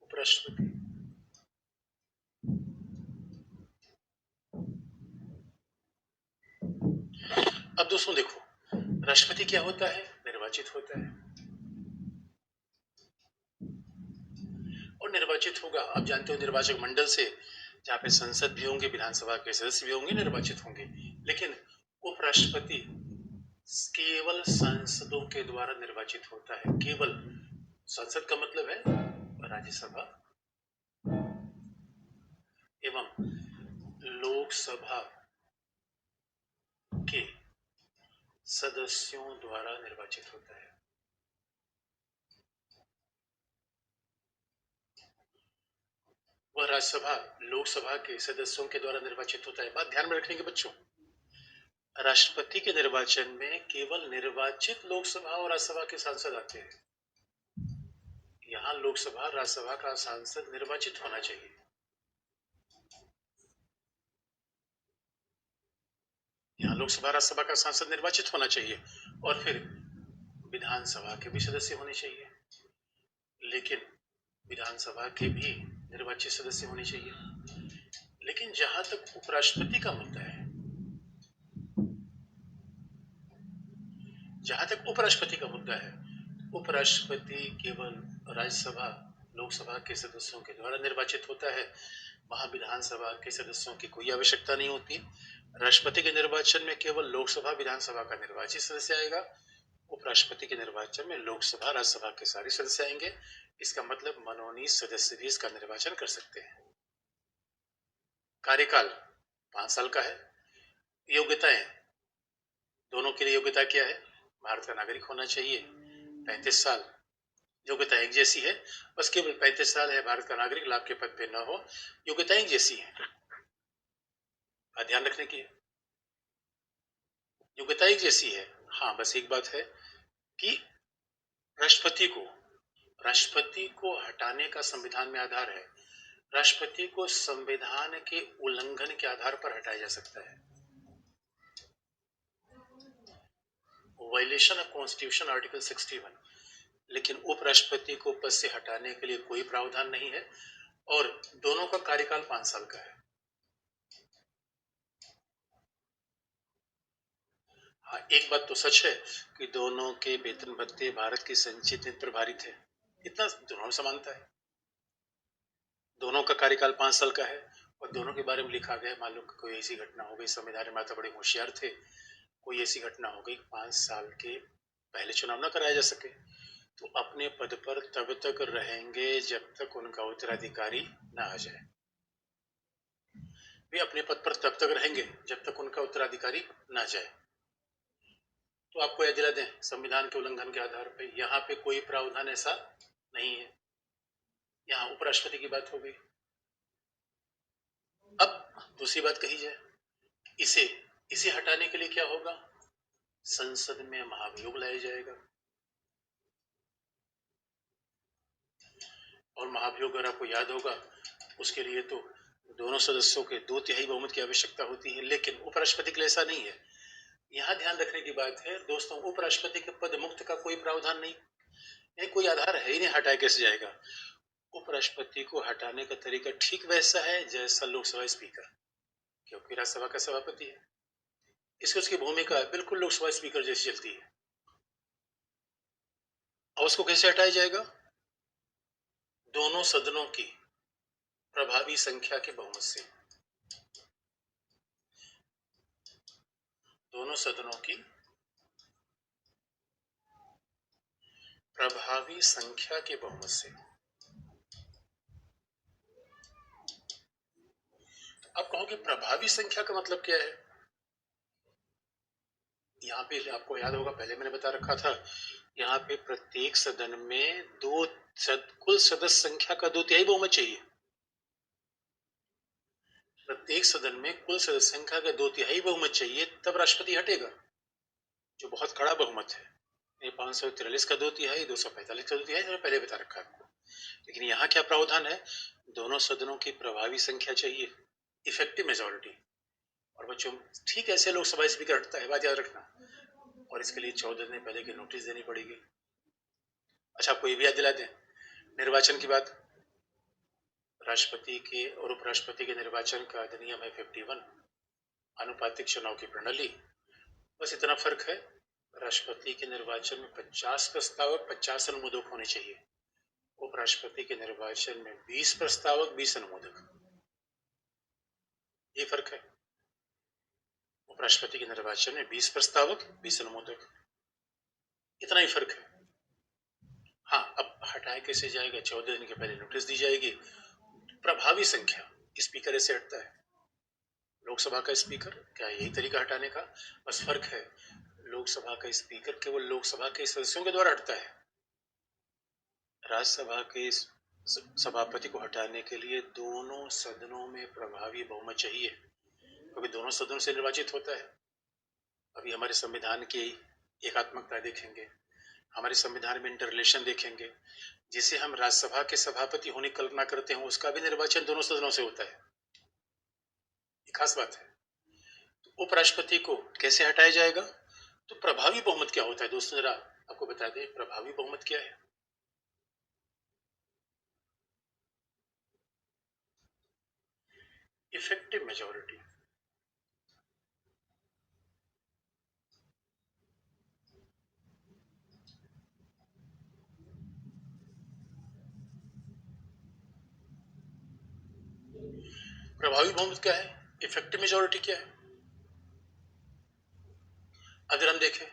उपराष्ट्रपति, अब दोस्तों देखो, राष्ट्रपति क्या होता है? निर्वाचित होता है, और निर्वाचित होगा, आप जानते हो, निर्वाचक मंडल से, जहाँ पे संसद भी होंगे, विधानसभा के सदस्य भी होंगे, निर्वाचित होंगे। लेकिन उपराष्ट्रपति केवल सांसदों के द्वारा निर्वाचित होता है। केवल संसद का मतलब है राज्यसभा एवं लोकसभा के सदस्यों द्वारा निर्वाचित होता है। वह राज्यसभा लोकसभा के सदस्यों के द्वारा निर्वाचित होता है। बात ध्यान में रखने के बच्चों, राष्ट्रपति के निर्वाचन में केवल निर्वाचित लोकसभा और राज्यसभा के सांसद आते हैं। यहाँ लोकसभा राज्यसभा का सांसद निर्वाचित होना चाहिए। यहाँ लोकसभा राज्यसभा का सांसद निर्वाचित होना चाहिए, और फिर विधानसभा के भी सदस्य होने चाहिए, लेकिन विधानसभा के भी निर्वाचित सदस्य होने चाहिए। लेकिन जहां तक उपराष्ट्रपति का मुद्दा है, जहां तक उपराष्ट्रपति का मुद्दा है, उपराष्ट्रपति केवल राज्यसभा लोकसभा के सदस्यों के द्वारा निर्वाचित होता है। वहां विधानसभा के सदस्यों की कोई आवश्यकता नहीं होती। राष्ट्रपति के निर्वाचन में केवल लोकसभा विधानसभा का निर्वाचित सदस्य आएगा। उपराष्ट्रपति के निर्वाचन में लोकसभा राज्यसभा के सारे सदस्य आएंगे। इसका मतलब मनोनीत सदस्य भी इसका निर्वाचन कर सकते हैं। कार्यकाल 5 साल का है। योग्यताएं, दोनों के लिए योग्यता क्या है? भारत का नागरिक होना चाहिए, 35 साल, योग्यता एक जैसी है, बस केवल 35 साल है, भारत का नागरिक, लाभ के पद पे न हो, योग्यता एक जैसी है। ध्यान रखने की है, योग्यता एक जैसी है। हाँ, बस एक बात है कि राष्ट्रपति को हटाने का संविधान में आधार है। राष्ट्रपति को संविधान के उल्लंघन के आधार पर हटाया जा सकता है। Violation of constitution article 61। लेकिन उपराष्ट्रपति को पद से हटाने के लिए कोई प्रावधान नहीं है और दोनों का कार्यकाल 5 साल का है। हाँ, एक बात तो सच है कि दोनों के वेतन भत्ते भारत की संचित नीति पर आधारित है। इतना दोनों में समानता है। दोनों का कार्यकाल 5 साल का है और दोनों के बारे में लिखा गया है। मान लो कोई ऐसी घटना हो गई, संविधान निर्माता बड़े होशियार थे, कोई ऐसी घटना हो गई 5 साल के पहले चुनाव न कराया जा सके, तो अपने पद पर तब तक रहेंगे जब तक उनका उत्तराधिकारी न आ जाए। वे अपने पद पर तब तक रहेंगे जब तक उनका उत्तराधिकारी न जाए। तो आपको याद दिला दें, संविधान के उल्लंघन के आधार पर यहाँ पे कोई प्रावधान ऐसा नहीं है। यहाँ उपराष्ट्रपति की बात हो गई। अब दूसरी बात कही जाए, इसे हटाने के लिए क्या होगा? संसद में महाभियोग लाया जाएगा और महाभियोग, अगर आपको याद होगा, उसके लिए तो दोनों सदस्यों के 2/3 बहुमत की आवश्यकता होती है, लेकिन उपराष्ट्रपति के लिए ऐसा नहीं है। यहाँ ध्यान रखने की बात है दोस्तों, उपराष्ट्रपति के पद मुक्त का कोई प्रावधान नहीं, कोई आधार है ही नहीं, हटाया कैसे जाएगा? उपराष्ट्रपति को हटाने का तरीका ठीक वैसा है जैसा लोकसभा स्पीकर, क्योंकि राज्यसभा का सभापति है, इसकी उसकी भूमिका बिल्कुल लोकसभा स्पीकर जैसी चलती है। और उसको कैसे हटाया जाएगा? दोनों सदनों की प्रभावी संख्या के बहुमत से। दोनों सदनों की प्रभावी संख्या के बहुमत से। अब कहोगे प्रभावी संख्या का मतलब क्या है? यहाँ पे आपको याद होगा, पहले मैंने बता रखा था, यहाँ पे प्रत्येक सदन में कुल सदस्य संख्या का 2/3 बहुमत चाहिए। प्रत्येक सदन में कुल सदस्य संख्या का 2/3 बहुमत चाहिए, तब राष्ट्रपति हटेगा, जो बहुत कड़ा बहुमत है। 543 का 2/3, 245 का 2/3, मैंने पहले बता रखा आपको। लेकिन यहाँ क्या प्रावधान है? दोनों सदनों की प्रभावी संख्या चाहिए, इफेक्टिव मेजोरिटी। और बच्चों, ठीक ऐसे लोकसभा स्पीकर हटता है, बात याद रखना, और इसके लिए 14 दिन पहले की नोटिस देनी पड़ेगी। अच्छा, आपको ये भी याद दिला दें, निर्वाचन की बात, राष्ट्रपति के और उपराष्ट्रपति के निर्वाचन का अधिनियम है 51, आनुपातिक चुनाव की प्रणाली। बस इतना फर्क है, राष्ट्रपति के निर्वाचन में 50 प्रस्तावक 50 अनुमोदक होने चाहिए, उपराष्ट्रपति के निर्वाचन में 20 प्रस्तावक 20 अनुमोदक। ये फर्क है, उपराष्ट्रपति के निर्वाचन में 20 प्रस्तावक 20 अनुमोदक, इतना ही फर्क है। हाँ, अब हटाया कैसे जाएगा? 14 दिन के पहले नोटिस दी जाएगी। प्रभावी संख्या, स्पीकर ऐसे हटता है, लोकसभा का स्पीकर, क्या यही तरीका हटाने का? बस फर्क है, लोकसभा का स्पीकर केवल लोकसभा के सदस्यों के द्वारा हटता है। राज्यसभा के सभापति को हटाने के लिए दोनों सदनों में प्रभावी बहुमत चाहिए, क्योंकि दोनों सदनों से निर्वाचित होता है। अभी हमारे संविधान की एकात्मकता देखेंगे, हमारे संविधान में इंटर रिलेशन देखेंगे, जिसे हम राज्यसभा के सभापति होने की कल्पना करते हैं, उसका भी निर्वाचन दोनों सदनों से होता है। खास बात है। तो उपराष्ट्रपति को कैसे हटाया जाएगा? तो प्रभावी बहुमत क्या होता है दोस्तों, जरा आपको बता दें, प्रभावी बहुमत क्या है? Effective majority. प्रभावी बहुमत क्या है, इफेक्टिव मेजॉरिटी क्या है? अगर हम देखें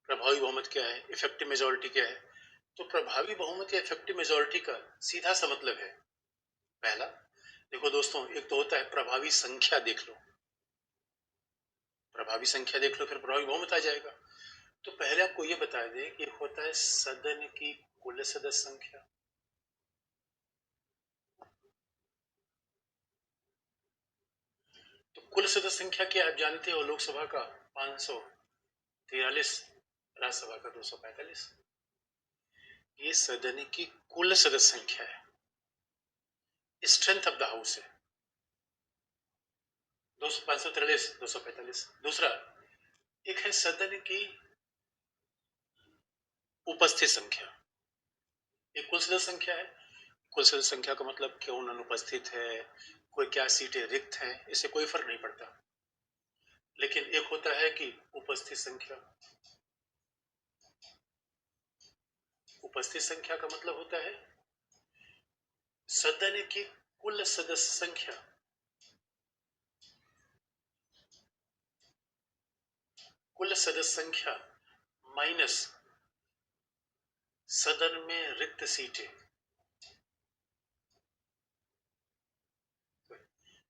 प्रभावी बहुमत क्या है, इफेक्टिव मेजॉरिटी क्या है, तो प्रभावी बहुमत या इफेक्टिव मेजॉरिटी का सीधा सा मतलब है, पहला देखो दोस्तों, एक तो होता है प्रभावी संख्या, देख लो प्रभावी संख्या देख लो, फिर प्रभावी बहुमत आ जाएगा। तो पहले आपको ये बता दें कि होता है सदन की कुल सदस्य संख्या। तो कुल सदस्य संख्या क्या आप जानते हो, लोकसभा का 543, राज्यसभा का 245। ये सदन की कुल सदस्य संख्या है, स्ट्रेंथ ऑफ द हाउस है 543, 245। दूसरा एक है सदन की उपस्थित संख्या। एक कुल सदस्य संख्या है, कुल सदस्य संख्या का मतलब कौन अनुपस्थित है, कोई क्या सीटें रिक्त हैं, इससे कोई फर्क नहीं पड़ता। लेकिन एक होता है कि उपस्थित संख्या। उपस्थित संख्या का मतलब होता है सदन की कुल सदस्य संख्या माइनस सदन में रिक्त सीटें।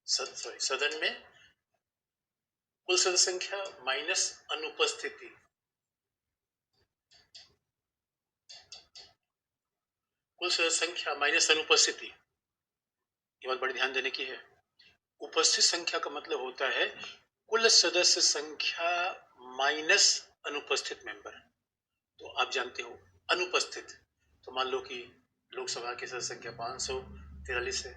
सदन में कुल सदस्य संख्या माइनस अनुपस्थिति। कुल सदस्य संख्या माइनस अनुपस्थिति, ये बात बड़ी ध्यान देने की है। उपस्थित संख्या का मतलब होता है कुल सदस्य संख्या माइनस अनुपस्थित मेंबर। तो आप जानते हो अनुपस्थित, तो मान लो कि लोकसभा की सदस्य संख्या 543 है,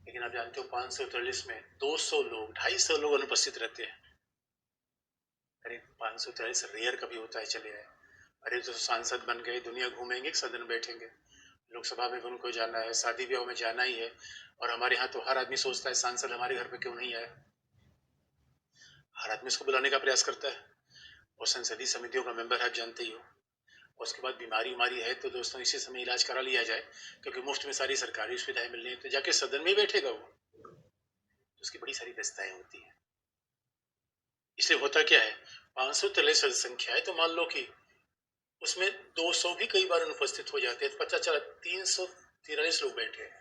लेकिन आप जानते हो 543 में 200 लोग, 250 लोग अनुपस्थित रहते हैं। अरे 543 रेयर कभी होता है, चले आए, अरे तो सांसद बन गए, दुनिया घूमेंगे, सदन बैठेंगे, लोकसभा में भी उनको जाना है, शादी ब्याह में जाना ही है। और हमारे यहाँ तो हर आदमी सोचता है सांसद हमारे घर पे क्यों नहीं आए, हर आदमी उसको बुलाने का प्रयास करता है। और संसदीय समितियों का मेंबर आप जानते ही हो। उसके बाद बीमारी उमारी है तो दोस्तों इसी समय इलाज करा लिया जाए, क्योंकि मुफ्त में सारी सरकारी सुविधाएं मिल रही है, तो जाके सदन में ही बैठेगा वो, तो उसकी बड़ी सारी व्यस्तताएं होती है। इसलिए होता क्या है, 543 संख्या है, तो मान लो कि उसमें 200 भी कई बार अनुपस्थित हो जाते हैं, तो पता चला 343 लोग बैठे हैं।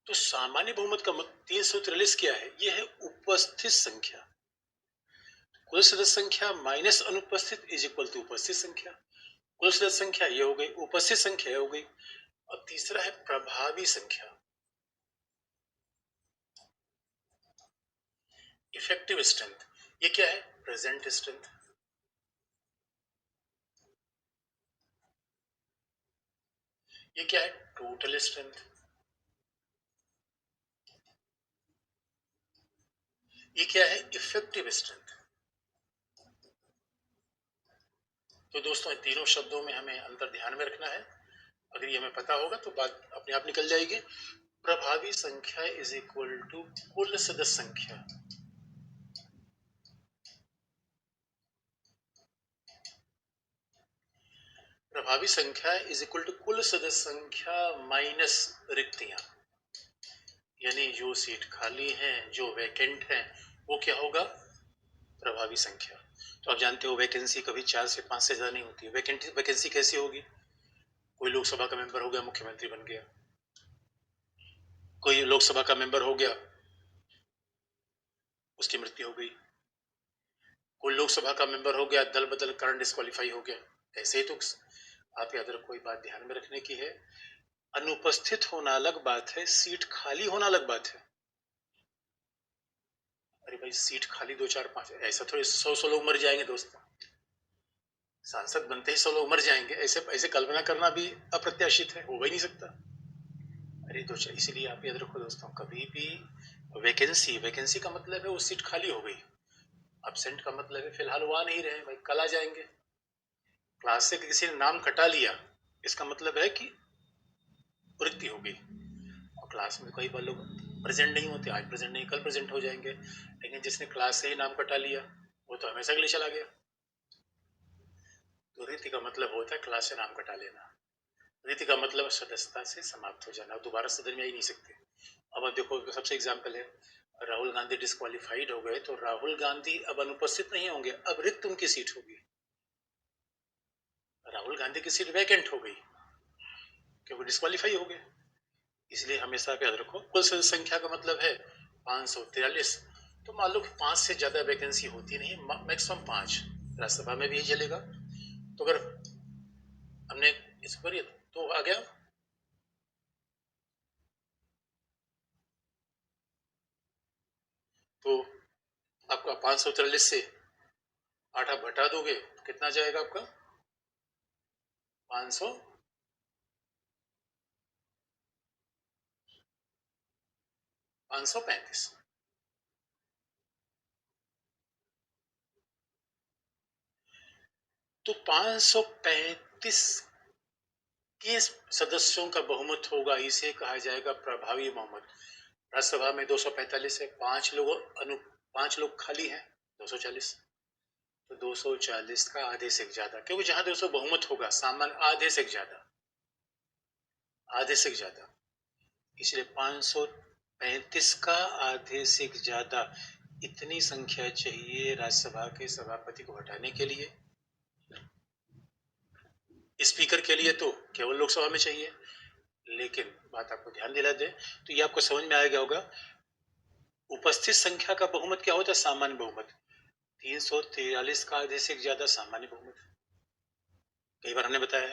तो सामान्य बहुमत का 343 क्या है, यह है उपस्थित संख्या। कुल सदस्य संख्या माइनस अनुपस्थित इज इक्वल टू उपस्थित संख्या। कुल सदस्य संख्या ये हो गई, उपस्थित संख्या हो गई। और तीसरा है प्रभावी संख्या, इफेक्टिव स्ट्रेंथ। ये क्या है, प्रेजेंट स्ट्रेंथ। ये क्या है, टोटल स्ट्रेंथ। ये क्या है, इफेक्टिव स्ट्रेंथ। तो दोस्तों इन तीनों शब्दों में हमें अंतर ध्यान में रखना है, अगर ये हमें पता होगा तो बात अपने आप निकल जाएगी। प्रभावी संख्या इज इक्वल टू कुल सदस्य संख्या। प्रभावी संख्या इज इक्वल टू कुल सदस्य संख्या माइनस रिक्तियां, यानी जो सीट खाली हैं, जो वैकेंट हैं, वो क्या होगा, प्रभावी संख्या। तो आप जानते हो वैकेंसी कभी 4 से 5 से ज्यादा नहीं होती। वैकेंसी कैसी होगी, कोई लोकसभा का मेंबर हो गया, मुख्यमंत्री बन गया, कोई लोकसभा का मेंबर हो गया, उसकी मृत्यु हो गई, कोई लोकसभा का मेंबर हो गया, दल बदल कारण डिस्क्वालीफाई हो गया। ऐसे ही तो आप याद रखो, कोई बात ध्यान में रखने की है, अनुपस्थित होना अलग बात है, सीट खाली होना अलग बात है। अरे भाई सीट खाली 2 4 5, ऐसा थोड़ी 100 लोग मर जाएंगे दोस्तों, सांसद बनते ही 100 लोग मर जाएंगे, ऐसे ऐसे कल्पना करना भी अप्रत्याशित है, हो ही नहीं सकता। अरे दो चार, इसीलिए आप याद रखो दोस्तों, कभी भी वैकेंसी का मतलब है वो सीट खाली हो गई, एब्सेंट का मतलब है फिलहाल वो आ नहीं रहे भाई, कल आ जाएंगे। क्लास से किसी ने नाम कटा लिया, इसका मतलब है कि रिक्ति हो गई। और क्लास में कई बार लोग प्रेजेंट नहीं होते, आज प्रेजेंट नहीं कल प्रेजेंट हो जाएंगे, लेकिन जिसने क्लास से ही नाम कटा लिया वो तो हमेशा के लिए चला गया। तो रीति का मतलब होता है क्लास से नाम कटा लेना। रीति का मतलब सदस्यता से समाप्त हो जाना, दोबारा सदन में आ ही नहीं सकते। अब आप देखो, सबसे एग्जाम्पल है, राहुल गांधी डिस्क्वालीफाइड हो गए तो राहुल गांधी अब अनुपस्थित नहीं होंगे, अब रिक्त उनकी सीट होगी। राहुल गांधी की सीट वैकेंट हो गई क्योंकि डिस्क्वालीफाई हो गए। इसलिए हमेशा याद रखो, कुल संख्या का मतलब है 543। तो मान लो कि 5 से ज्यादा वैकेंसी होती नहीं, मैक्सिमम 5। राज्यसभा में भी यही चलेगा। तो अगर हमने इस पर तो आ गया, तो आपका 543 से 8 आप घटा दोगे तो कितना जाएगा आपका 500 535। तो 535 के सदस्यों का बहुमत होगा, इसे कहा जाएगा प्रभावी बहुमत। राज्यसभा में 245 है, 5 लोग खाली हैं, 240। तो 240 का आधे से ज्यादा, क्योंकि जहां 200 बहुमत होगा सामान्य आधे से ज्यादा, आधे से ज्यादा, इसलिए 535 का आधे से ज्यादा इतनी संख्या चाहिए राज्यसभा के सभापति को हटाने के लिए। स्पीकर के लिए तो केवल लोकसभा में चाहिए, लेकिन बात आपको ध्यान दिला दे तो ये आपको समझ में आ गया होगा, उपस्थित संख्या का बहुमत क्या होता है, सामान्य बहुमत। 343 का आधे से ज्यादा सामान्य बहुमत। कई बार हमने बताया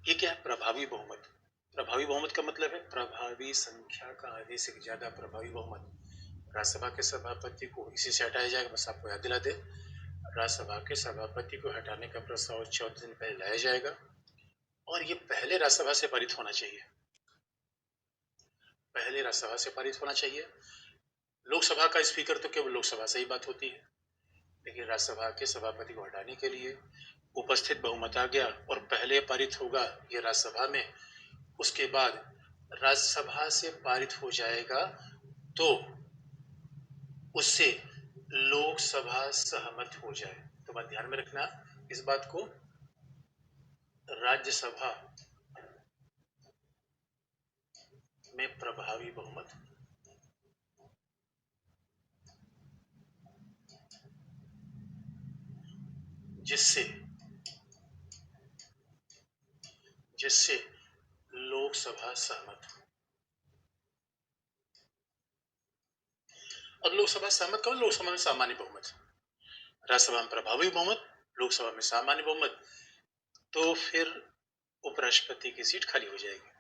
ये क्या है, प्रभावी बहुमत। प्रभावी बहुमत का मतलब है प्रभावी संख्या का आधे से ज्यादा प्रभावी बहुमत। राज्यसभा के सभापति को इसी से हटाया जाएगा, बस आपको याद दिला दे, राज्यसभा के सभापति को हटाने का प्रस्ताव 14 दिन पहले लाया जाएगा और ये पहले राज्यसभा से पारित होना चाहिए, पहले राज्यसभा से पारित होना चाहिए। लोकसभा का स्पीकर तो केवल लोकसभा से ही बात होती है, लेकिन राज्यसभा के सभापति को हटाने के लिए उपस्थित बहुमत आ गया और पहले पारित होगा ये राज्यसभा में, उसके बाद राज्यसभा से पारित हो जाएगा तो उससे लोकसभा सहमत हो जाए। तो बात ध्यान में रखना इस बात को, राज्यसभा में प्रभावी बहुमत, जिससे जिससे लोकसभा सहमत हो। अब लोकसभा सहमत कौन, लोकसभा में सामान्य बहुमत, राज्यसभा में प्रभावी बहुमत, लोकसभा में सामान्य बहुमत, तो फिर उपराष्ट्रपति की सीट खाली हो जाएगी।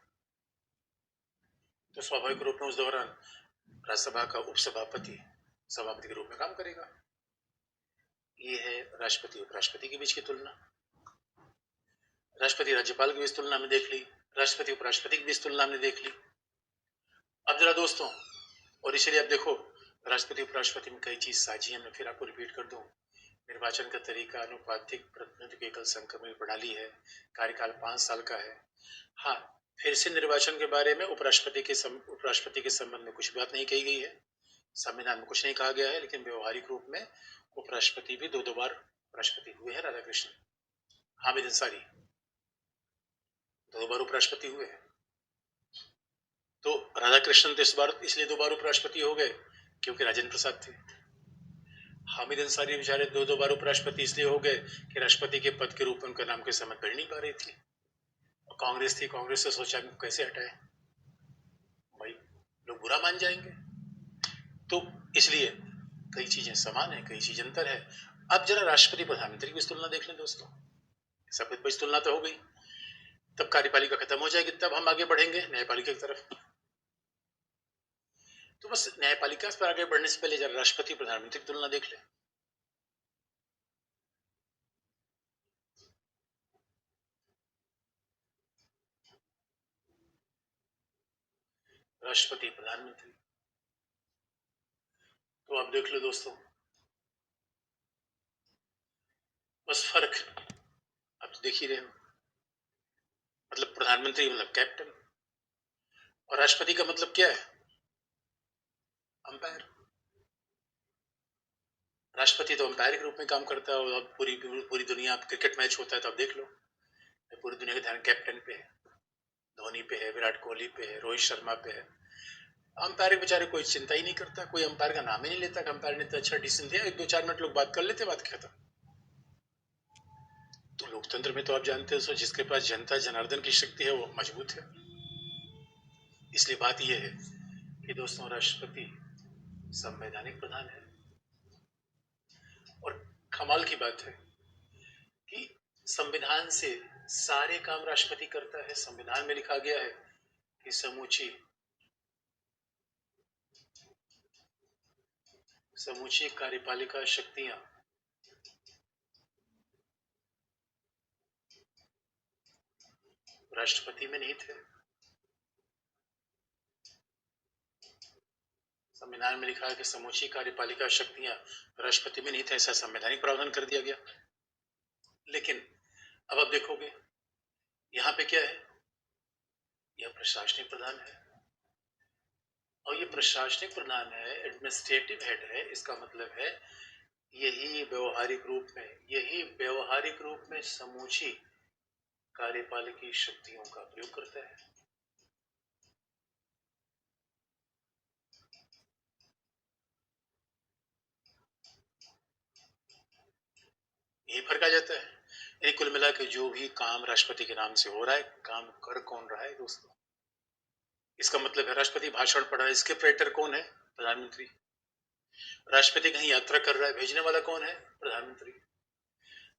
तो स्वाभाविक रूप में उस दौरान राज्यसभा का उपसभापति सभापति के रूप में काम करेगा। ये है राष्ट्रपति उपराष्ट्रपति के बीच की तुलना। राष्ट्रपति राज्यपाल की बीच तुलना में देख ली, राष्ट्रपति उपराष्ट्रपति की बीच तुलना में देख ली। अब जरा दोस्तों, और इसलिए अब देखो, राष्ट्रपति उपराष्ट्रपति में कई चीज साझी है, मैं फिर आपको रिपीट कर दूं। निर्वाचन का तरीका अनुपातिक प्रतिनिधित्व एकल संक्रमण प्रणाली है, कार्यकाल 5 साल का है। हाँ, फिर से निर्वाचन के बारे में उपराष्ट्रपति के संबंध में कुछ बात नहीं कही गई है, संविधान में कुछ नहीं कहा गया है, लेकिन व्यवहारिक रूप में उपराष्ट्रपति भी 2 बार उपराष्ट्रपति हुए हैं। राधाकृष्ण, हामिद अंसारी 2 बार उपराष्ट्रपति हुए हैं। तो राधाकृष्णन तो इस बार इसलिए 2 बार उपराष्ट्रपति हो गए क्योंकि राजेंद्र प्रसाद थे। हामिद अंसारी बेचारे 2 बार उपराष्ट्रपति इसलिए हो गए कि राष्ट्रपति के पद के रूप में उनका नाम के समझ बढ़ नहीं पा रही थी, और कांग्रेस थी, कांग्रेस से सोचा कैसे हटाए, भाई लोग बुरा मान जाएंगे। तो इसलिए कई चीजें समान है, कई चीज अंतर है। अब जरा राष्ट्रपति प्रधानमंत्री की तुलना देख लें दोस्तों, सब कुछ तुलना तो हो गई, तब कार्यपालिका खत्म हो जाएगी, तब हम आगे बढ़ेंगे न्यायपालिका की तरफ। तो बस न्यायपालिका पर आगे बढ़ने से पहले जरा राष्ट्रपति प्रधानमंत्री की तुलना देख लें। राष्ट्रपति प्रधानमंत्री, तो आप देख लो दोस्तों, बस फर्क आप तो देख ही रहे हो, मतलब प्रधानमंत्री मतलब कैप्टन, और राष्ट्रपति का मतलब क्या है, अंपायर। राष्ट्रपति तो अंपायर के रूप में काम करता है। और अब पूरी पूरी दुनिया, क्रिकेट मैच होता है तो अब देख लो, पूरी दुनिया का ध्यान कैप्टन पे है, धोनी पे है, विराट कोहली पे है, रोहित शर्मा पे है। अंपायर के बेचारे कोई चिंता ही नहीं करता, कोई अंपायर का नाम ही नहीं लेता कि अंपायर ने तो अच्छा डिसीजन दिया, 1-2-4 मिनट लोग बात कर लेते, बात खत्म। तो लोकतंत्र में तो आप जानते हो, जिसके पास जनता जनार्दन की शक्ति है वो मजबूत है। इसलिए बात यह है कि दोस्तों, राष्ट्रपति संवैधानिक प्रधान है। और कमाल की बात है कि संविधान से सारे काम राष्ट्रपति करता है। संविधान में लिखा गया है कि समूची कार्यपालिका शक्तियां राष्ट्रपति में निहित है। संविधान में लिखा है कि समूची कार्यपालिका शक्तियां राष्ट्रपति में निहित है, ऐसा संवैधानिक प्रावधान कर दिया गया। लेकिन अब आप देखोगे यहाँ पे क्या है, यह प्रशासनिक प्रधान है। और ये प्रशासनिक प्रधान है, एडमिनिस्ट्रेटिव हेड है। इसका मतलब है यही व्यवहारिक रूप में समूची कार्यपालिकी शक्तियों का प्रयोग करता है। यही फर्क आ जाता है। ये कुल मिला के जो भी काम राष्ट्रपति के नाम से हो रहा है, काम कर कौन रहा है दोस्तों? इसका मतलब है राष्ट्रपति भाषण पढ़ रहा है, स्क्रिप्ट राइटर कौन है? प्रधानमंत्री। राष्ट्रपति कहीं यात्रा कर रहा है, भेजने वाला कौन है? प्रधानमंत्री।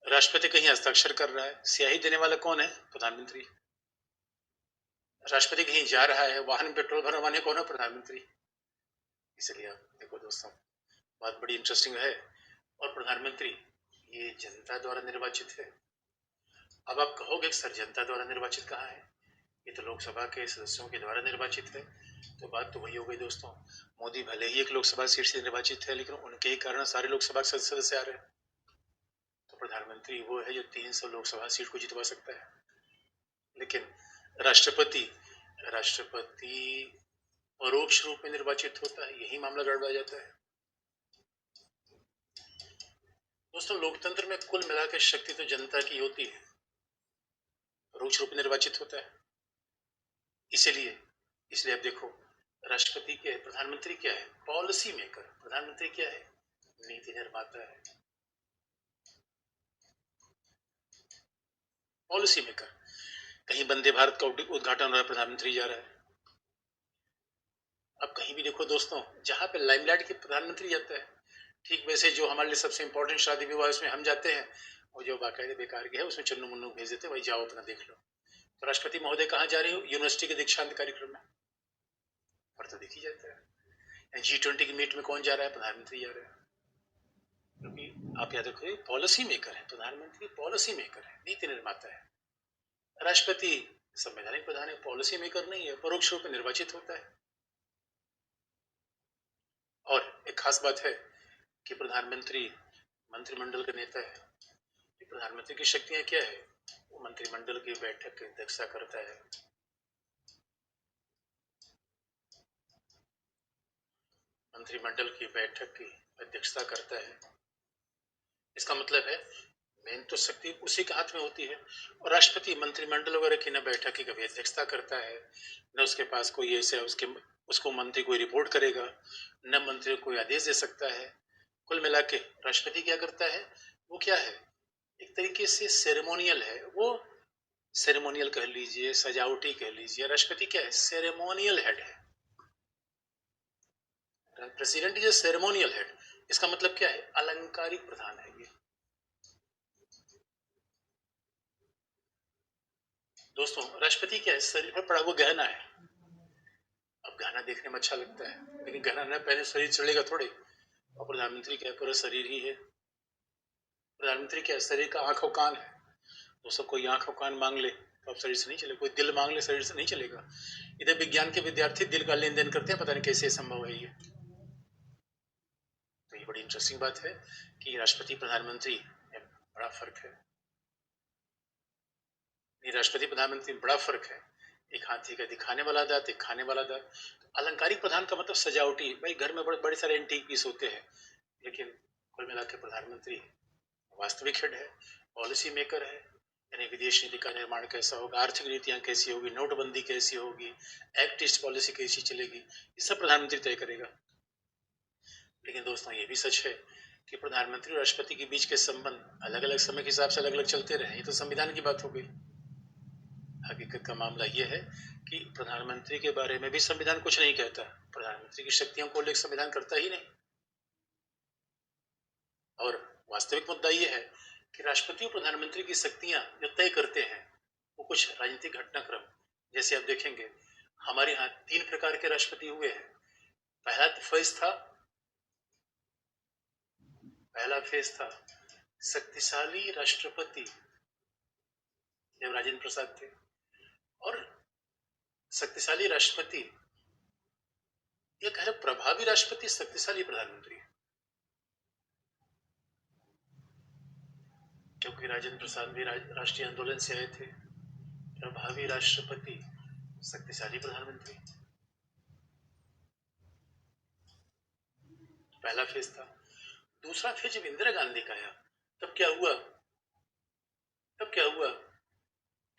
राष्ट्रपति कहीं हस्ताक्षर कर रहा है, स्याही देने वाला कौन है? प्रधानमंत्री। राष्ट्रपति कहीं जा रहा है, वाहन पेट्रोल भरवाने कौन है? प्रधानमंत्री। इसलिए आप देखो दोस्तों, बात बड़ी इंटरेस्टिंग है। और प्रधानमंत्री ये जनता द्वारा निर्वाचित है। अब आप कहोगे सर, जनता द्वारा निर्वाचित कहाँ है? ये तो लोकसभा के सदस्यों के द्वारा निर्वाचित है। तो बात तो वही हो गई दोस्तों, मोदी भले ही एक लोकसभा सीट से निर्वाचित है, लेकिन उनके ही कारण सारे लोकसभा के सदस्य आ रहे हैं। तो प्रधानमंत्री वो है जो 300 लोकसभा सीट को जितवा सकता है। लेकिन राष्ट्रपति परोक्ष रूप में निर्वाचित होता है, यही मामला गड़बड़ा जाता है। दोस्तों, लोकतंत्र में कुल मिलाकर शक्ति तो जनता की होती है, परोक्ष रूप में निर्वाचित होता है। इसलिए अब देखो, राष्ट्रपति क्या है, प्रधानमंत्री क्या है? Policy maker. प्रधानमंत्री क्या है? नीति निर्माता है, पॉलिसी मेकर। कहीं वंदे भारत का उद्घाटन हो रहा है, प्रधानमंत्री जा रहा है। अब कहीं भी देखो दोस्तों, जहां पे लाइमलाइट के प्रधानमंत्री जाता है, ठीक वैसे जो हमारे लिए सबसे इंपॉर्टेंट शादी विवाह उसमें हम जाते हैं, और जो बाकायदे बेकार के है उसमें चन्नू मुन्नू भेज देते हैं, भाई जाओ अपना देख लो। तो राष्ट्रपति महोदय कहाँ जा रही हो? यूनिवर्सिटी के दीक्षांत कार्यक्रम में, और तो देखी जाता है। G20 की मीट में कौन जा रहा है? प्रधानमंत्री जा रहा है। क्योंकि आप याद रखो, पॉलिसी मेकर है प्रधानमंत्री, पॉलिसी मेकर है, नीति निर्माता है। राष्ट्रपति संवैधानिक प्रधान है, पॉलिसी मेकर नहीं है, परोक्ष रूप में निर्वाचित होता है। और एक खास बात है कि प्रधानमंत्री मंत्रिमंडल का नेता है। प्रधानमंत्री की शक्तियां क्या है? वो मंत्रिमंडल की बैठक की अध्यक्षता करता है। मंत्रिमंडल की बैठक की अध्यक्षता करता है। इसका मतलब है मेन तो शक्ति उसी के हाथ में होती है। और राष्ट्रपति मंत्रिमंडल वगैरह की न बैठक की कभी अध्यक्षता करता है, न उसके पास कोई ऐसे उसको मंत्री कोई रिपोर्ट करेगा, न मंत्री कोई आदेश दे सकता है। कुल मिला के राष्ट्रपति क्या करता है? वो क्या है? एक तरीके से सेरेमोनियल है। वो सेरेमोनियल कह लीजिए, सजावटी कह लीजिए। राष्ट्रपति क्या है? सेरेमोनियल हेड है। President is ceremonial head. इसका मतलब क्या है? अलंकारिक प्रधान है ये। दोस्तों, राष्ट्रपति क्या है? शरीर पर पड़ा हुआ गहना है। अब गहना देखने में अच्छा लगता है, लेकिन गहना न पहने शरीर चलेगा थोड़े। और प्रधानमंत्री क्या है? पूरा शरीर ही है। प्रधानमंत्री क्या है? शरीर का आंख और कान है। दोस्तों, कोई आंख और कान मांग ले तो अब शरीर से नहीं चलेगा, कोई दिल मांग ले शरीर से नहीं चलेगा। इधर विज्ञान के विद्यार्थी दिल का लेन देन करते हैं, पता नहीं कैसे संभव है ये। तो ये बड़ी इंटरेस्टिंग बात है कि राष्ट्रपति प्रधानमंत्री में बड़ा फर्क है। ये राष्ट्रपति प्रधानमंत्री में बड़ा फर्क है। एक हाथी का दिखाने वाला दांत, एक खाने वाला दांत। तो अलंकारिक प्रधान का मतलब सजावटी। भाई घर में बड़े बड़े सारे एंटीक पीस होते हैं, लेकिन कुल मिला के प्रधानमंत्री वास्तविक हेड है, पॉलिसी मेकर है। यानी विदेश नीति का निर्माण कैसा होगा, आर्थिक नीतियां कैसी होगी, नोटबंदी कैसी होगी, एक्ट ईस्ट पॉलिसी कैसी चलेगी, ये सब प्रधानमंत्री तय करेगा। लेकिन दोस्तों ये भी सच है कि प्रधानमंत्री और राष्ट्रपति के बीच के संबंध अलग अलग समय के हिसाब से अलग अलग चलते रहे। ये तो संविधान की बात हो गई। हकीकत का मामला यह है कि प्रधानमंत्री के बारे में भी संविधान कुछ नहीं कहता। प्रधानमंत्री की शक्तियों को उल्लेख संविधान करता ही नहीं। और वास्तविक मुद्दा यह है कि राष्ट्रपति और प्रधानमंत्री की शक्तियां जो तय करते हैं वो कुछ राजनीतिक घटनाक्रम, जैसे आप देखेंगे हमारे यहाँ 3 प्रकार के राष्ट्रपति हुए हैं। पहला फेज था शक्तिशाली राष्ट्रपति, जब राजेंद्र प्रसाद थे। और शक्तिशाली राष्ट्रपति या कह रहे प्रभावी राष्ट्रपति, शक्तिशाली प्रधानमंत्री, क्योंकि राजेंद्र प्रसाद भी राष्ट्रीय आंदोलन से आए थे। प्रभावी राष्ट्रपति, शक्तिशाली प्रधानमंत्री, पहला फेज था। दूसरा फेज जब इंदिरा गांधी का आया तब क्या हुआ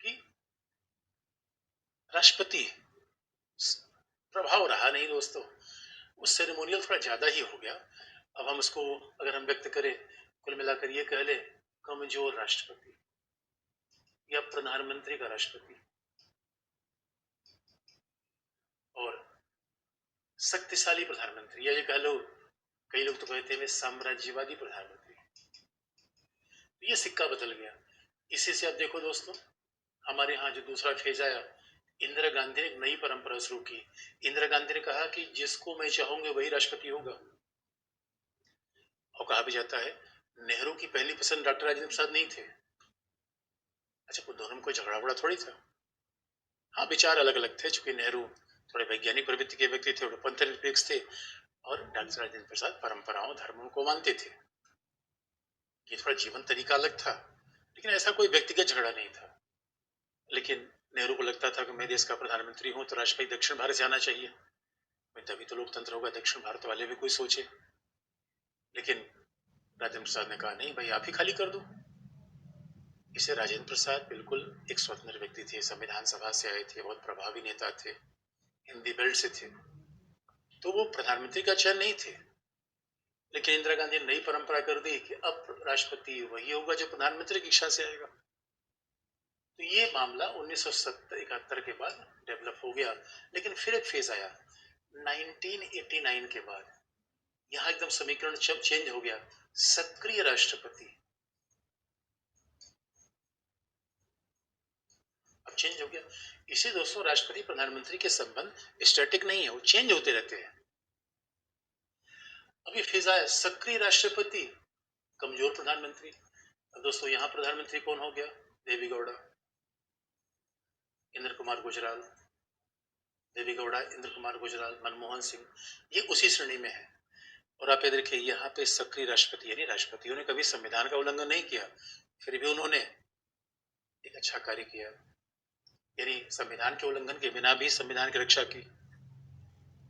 कि राष्ट्रपति प्रभाव रहा नहीं दोस्तों, वो सेरेमोनियल थोड़ा ज्यादा ही हो गया। अब हम उसको अगर हम व्यक्त करें, कुल मिलाकर ये कह ले कमजोर राष्ट्रपति या प्रधानमंत्री का राष्ट्रपति, और शक्तिशाली प्रधानमंत्री, या ये कह लो कई लोग तो कहते हैं साम्राज्यवादी प्रधानमंत्री। ये सिक्का बदल गया। इसी से आप देखो दोस्तों, हमारे यहाँ जो दूसरा फेज आया, इंदिरा गांधी ने एक नई परंपरा शुरू की। इंदिरा गांधी ने कहा कि जिसको मैं चाहूंगा वही राष्ट्रपति होगा। और कहा भी जाता है नेहरू की पहली पसंद डॉक्टर राजेंद्र प्रसाद नहीं थे। अच्छा, वो दोनों में कोई झगड़ा वगड़ा थोड़ी था। हाँ, विचार अलग अलग थे, चूंकि नेहरू थोड़े वैज्ञानिक प्रवृत्ति के व्यक्ति थे, पंथ निरपेक्ष थे, और डॉक्टर राजेंद्र प्रसाद परंपराओं धर्मों को मानते थे। ये थोड़ा जीवन तरीका अलग था, लेकिन ऐसा कोई व्यक्तिगत झगड़ा नहीं था। लेकिन नेहरू को लगता था कि मैं देश का प्रधानमंत्री हूं तो राष्ट्रपति दक्षिण भारत से आना चाहिए, तभी तो लोकतंत्र होगा, दक्षिण भारत वाले भी कोई सोचे। लेकिन राजेंद्र प्रसाद ने कहा नहीं भाई, आप ही खाली कर दो इसे। राजेंद्र प्रसाद बिल्कुल एक स्वतंत्र व्यक्ति थे, संविधान सभा से आए थे, बहुत प्रभावी नेता थे, हिंदी बेल्ट से थे, तो वो प्रधानमंत्री का चयन नहीं थे। लेकिन इंदिरा गांधी ने नई परंपरा कर दी कि अब राष्ट्रपति वही होगा जो प्रधानमंत्री की इच्छा से आएगा। तो ये मामला 1971 के बाद डेवलप हो गया। लेकिन फिर एक फेज आया 1989 के बाद, यहां एकदम समीकरण चेंज हो गया। सक्रिय राष्ट्रपति अब चेंज हो गया। इसे दोस्तों राष्ट्रपति प्रधानमंत्री के संबंध स्टैटिक नहीं है, वो चेंज होते रहते हैं। अभी फेज आया सक्रिय राष्ट्रपति, कमजोर प्रधानमंत्री। अब दोस्तों यहां प्रधानमंत्री कौन हो गया? देवी गौड़ा, इंद्र कुमार गुजराल, देवी गौड़ा, इंद्र कुमार गुजराल, मनमोहन सिंह, ये उसी श्रेणी में है। और आप ये देखिए यहाँ पे सक्रिय राष्ट्रपति, यानी राष्ट्रपतियों ने कभी संविधान का उल्लंघन नहीं किया, फिर भी उन्होंने एक अच्छा कार्य किया, यानी संविधान के उल्लंघन के बिना भी संविधान की रक्षा की।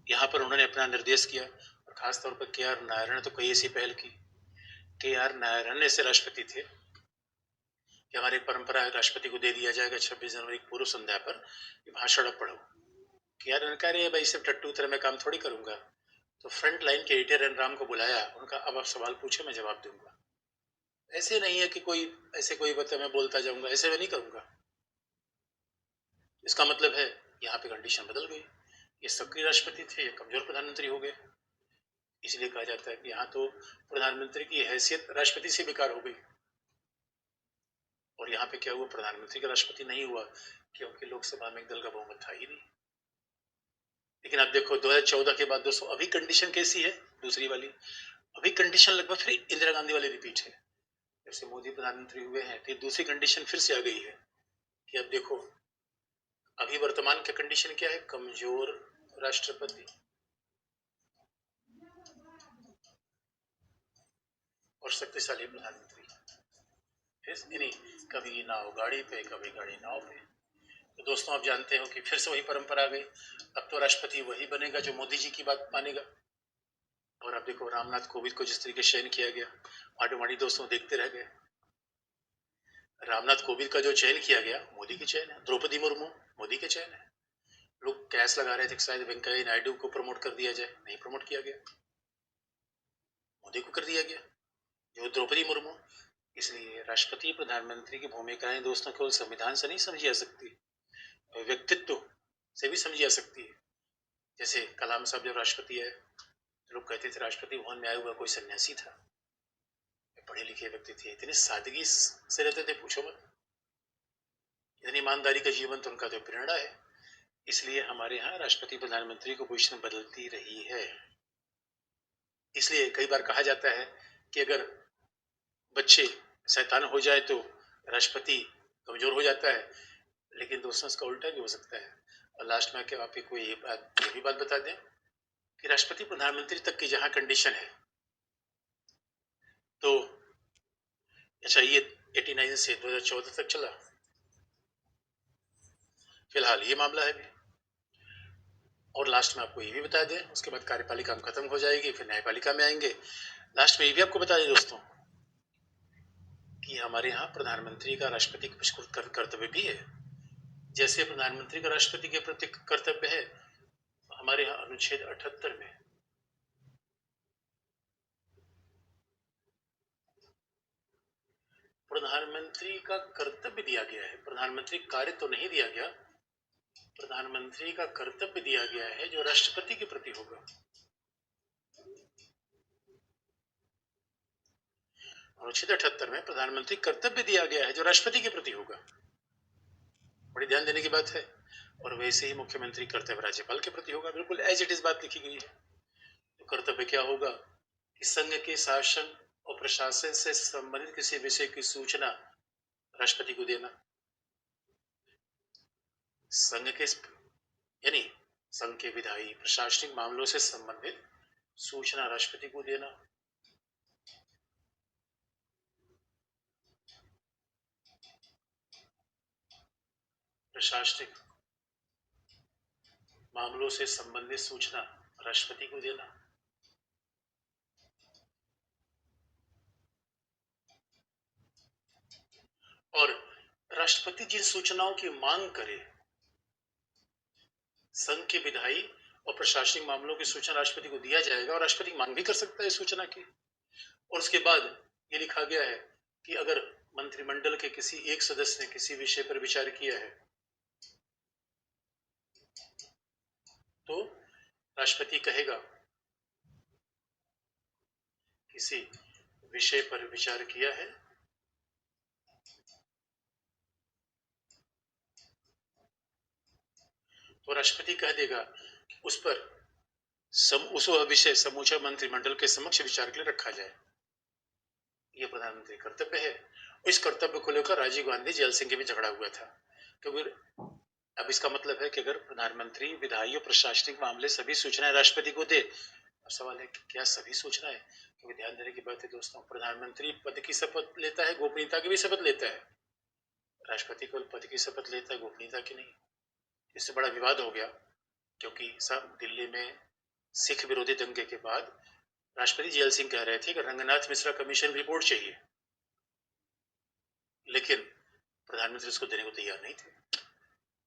यहाँ पर उन्होंने अपना निर्देश किया, और खासतौर पर के आर नारायण ने तो कई ऐसी पहल की। के आर नारायण ऐसे राष्ट्रपति थे कि हमारी परंपरा है राष्ट्रपति को दे दिया जाएगा 26 जनवरी की पूर्व संध्या पर भाषण अब पढ़ो। के आर कह रहे भाई सिर्फ टट्टू तरह मैं काम थोड़ी करूंगा। तो फ्रंट लाइन के एडिटर एन राम को बुलाया, उनका अब आप सवाल पूछे मैं जवाब दूंगा। ऐसे नहीं है कि कोई बता मैं बोलता जाऊंगा, ऐसे मैं नहीं करूंगा। इसका मतलब है यहाँ पे कंडीशन बदल गई, ये सक्रिय राष्ट्रपति थे, ये कमजोर प्रधानमंत्री हो गए। इसलिए कहा जाता है कि यहाँ तो प्रधानमंत्री की हैसियत राष्ट्रपति से बेकार हो गई। और यहाँ पे क्या हुआ, प्रधानमंत्री का राष्ट्रपति नहीं हुआ, क्योंकि लोकसभा में एक दल का बहुमत था ही नहीं। लेकिन आप देखो 2014 के बाद दोस्तों अभी कंडीशन कैसी है, दूसरी वाली। अभी कंडीशन लगभग फिर इंदिरा गांधी वाली रिपीट है। जैसे मोदी प्रधानमंत्री हुए हैं फिर दूसरी कंडीशन फिर से आ गई है कि अब देखो अभी वर्तमान की कंडीशन क्या है, कमजोर राष्ट्रपति और शक्तिशाली प्रधानमंत्री। कभी नाव गाड़ी पे, कभी गाड़ी नाव पे। तो दोस्तों आप जानते हो कि फिर से वही परंपरा आ गई। अब तो राष्ट्रपति वही बनेगा जो मोदी जी की बात मानेगा। और अब देखो रामनाथ कोविंद को जिस तरीके से चयन किया गया, आडवाणी दोस्तों देखते रह गए। रामनाथ कोविंद का जो चयन किया गया मोदी के चयन है, द्रौपदी मुर्मू मोदी के चयन है। लोग कैस लगा रहे थे कि शायद वेंकैया नायडू को प्रमोट कर दिया जाए, नहीं प्रमोट किया गया, मोदी को कर दिया गया, जो द्रौपदी मुर्मू। इसलिए राष्ट्रपति प्रधानमंत्री की भूमिकाएं दोस्तों केवल संविधान से नहीं समझी जा सकती, व्यक्तित्व से भी समझी जा सकती है। जैसे कलाम साहब जब राष्ट्रपति है, लोग कहते थे राष्ट्रपति भवन में आया हुआ कोई सन्यासी था, पढ़े लिखे व्यक्ति थे, इतनी सादगी से रहते थे पूछो मत, इतनी ईमानदारी का जीवन तो उनका तो प्रेरणा है। इसलिए हमारे यहाँ राष्ट्रपति प्रधानमंत्री की पोजीशन बदलती रही है। इसलिए कई बार कहा जाता है कि अगर बच्चे शैतान हो जाए तो राष्ट्रपति कमजोर हो जाता है, लेकिन दोस्तों इसका उल्टा भी हो सकता है। और लास्ट में क्या आपको ये भी बात बता दें कि राष्ट्रपति प्रधानमंत्री तक की जहां कंडीशन है, तो अच्छा ये 89 से 2014 तक चला, फिलहाल ये मामला है भी। और लास्ट में आपको ये भी बता दें, उसके बाद कार्यपालिका खत्म हो जाएगी, फिर न्यायपालिका में आएंगे। लास्ट में ये भी आपको बता दें दोस्तों कि हमारे यहाँ प्रधानमंत्री का राष्ट्रपति के प्रति कर्तव्य भी है। जैसे प्रधानमंत्री का राष्ट्रपति के प्रति कर्तव्य है, हमारे यहाँ अनुच्छेद 78 में प्रधानमंत्री का कर्तव्य दिया गया है। प्रधानमंत्री कार्य तो नहीं दिया गया, प्रधानमंत्री का कर्तव्य दिया गया है जो राष्ट्रपति के प्रति होगा। अनुच्छेद 78 में प्रधानमंत्री कर्तव्य दिया गया है जो राष्ट्रपति के प्रति होगा, बड़ी ध्यान देने की बात है। और वैसे ही मुख्यमंत्री कर्तव्य राज्यपाल के प्रति होगा, बिल्कुल एज इट इज बात लिखी गई है। तो कर्तव्य क्या होगा कि संघ के शासन और प्रशासन से संबंधित किसी विषय की सूचना राष्ट्रपति को देना। संघ के यानी संघ के विधायी प्रशासनिक मामलों से संबंधित सूचना राष्ट्रपति को देना। प्रशासनिक मामलों से संबंधित सूचना राष्ट्रपति को देना। और राष्ट्रपति जिन सूचनाओं की मांग करे, संघ के विधायी और प्रशासनिक मामलों की सूचना राष्ट्रपति को दिया जाएगा, और राष्ट्रपति मांग भी कर सकता है सूचना की। और उसके बाद ये लिखा गया है कि अगर मंत्रिमंडल के किसी एक सदस्य ने किसी विषय पर विचार किया है तो राष्ट्रपति कहेगा किसी विषय पर विचार किया है तो राष्ट्रपति कह देगा कि उस पर उस विषय समूचा मंत्रिमंडल के समक्ष विचार के लिए रखा जाए। यह प्रधानमंत्री कर्तव्य है। इस कर्तव्य को लेकर राजीव गांधी जेल सिंह के भी झगड़ा हुआ था, क्योंकि अब इसका मतलब है कि अगर प्रधानमंत्री विधायी और प्रशासनिक मामले सभी सूचनाएं राष्ट्रपति को दे, अब सवाल है कि क्या सभी सूचनाएं, क्योंकि ध्यान देने की बात है दोस्तों, प्रधानमंत्री पद की शपथ लेता है, गोपनीयता की भी शपथ लेता है। राष्ट्रपति केवल पद की शपथ लेता है, गोपनीयता की नहीं। इससे बड़ा विवाद हो गया, क्योंकि सब दिल्ली में सिख विरोधी दंगे के बाद राष्ट्रपति जेल सिंह कह रहे थे कि रंगनाथ मिश्रा कमीशन रिपोर्ट चाहिए, लेकिन प्रधानमंत्री उसको देने को तैयार नहीं थे।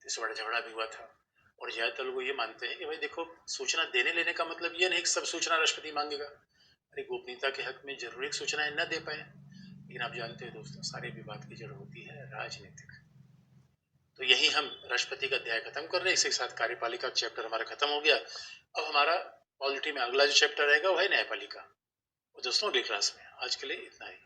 इससे बड़ा झगड़ा भी हुआ था। और ज्यादातर लोग ये मानते हैं कि भाई देखो, सूचना देने लेने का मतलब ये नहीं कि सब सूचना राष्ट्रपति मांगेगा। अरे गोपनीयता के हक में जरूरी सूचनाएं न दे पाए, लेकिन आप जानते हैं दोस्तों, सारे विवाद की जड़ होती है राजनीतिक। तो यही हम राष्ट्रपति का अध्याय खत्म कर रहे हैं। इसके साथ कार्यपालिका चैप्टर हमारा खत्म हो गया। अब हमारा पॉलिटी में अगला जो चैप्टर रहेगा वो है न्यायपालिका। दोस्तों अगली क्लास में, आज के लिए इतना ही।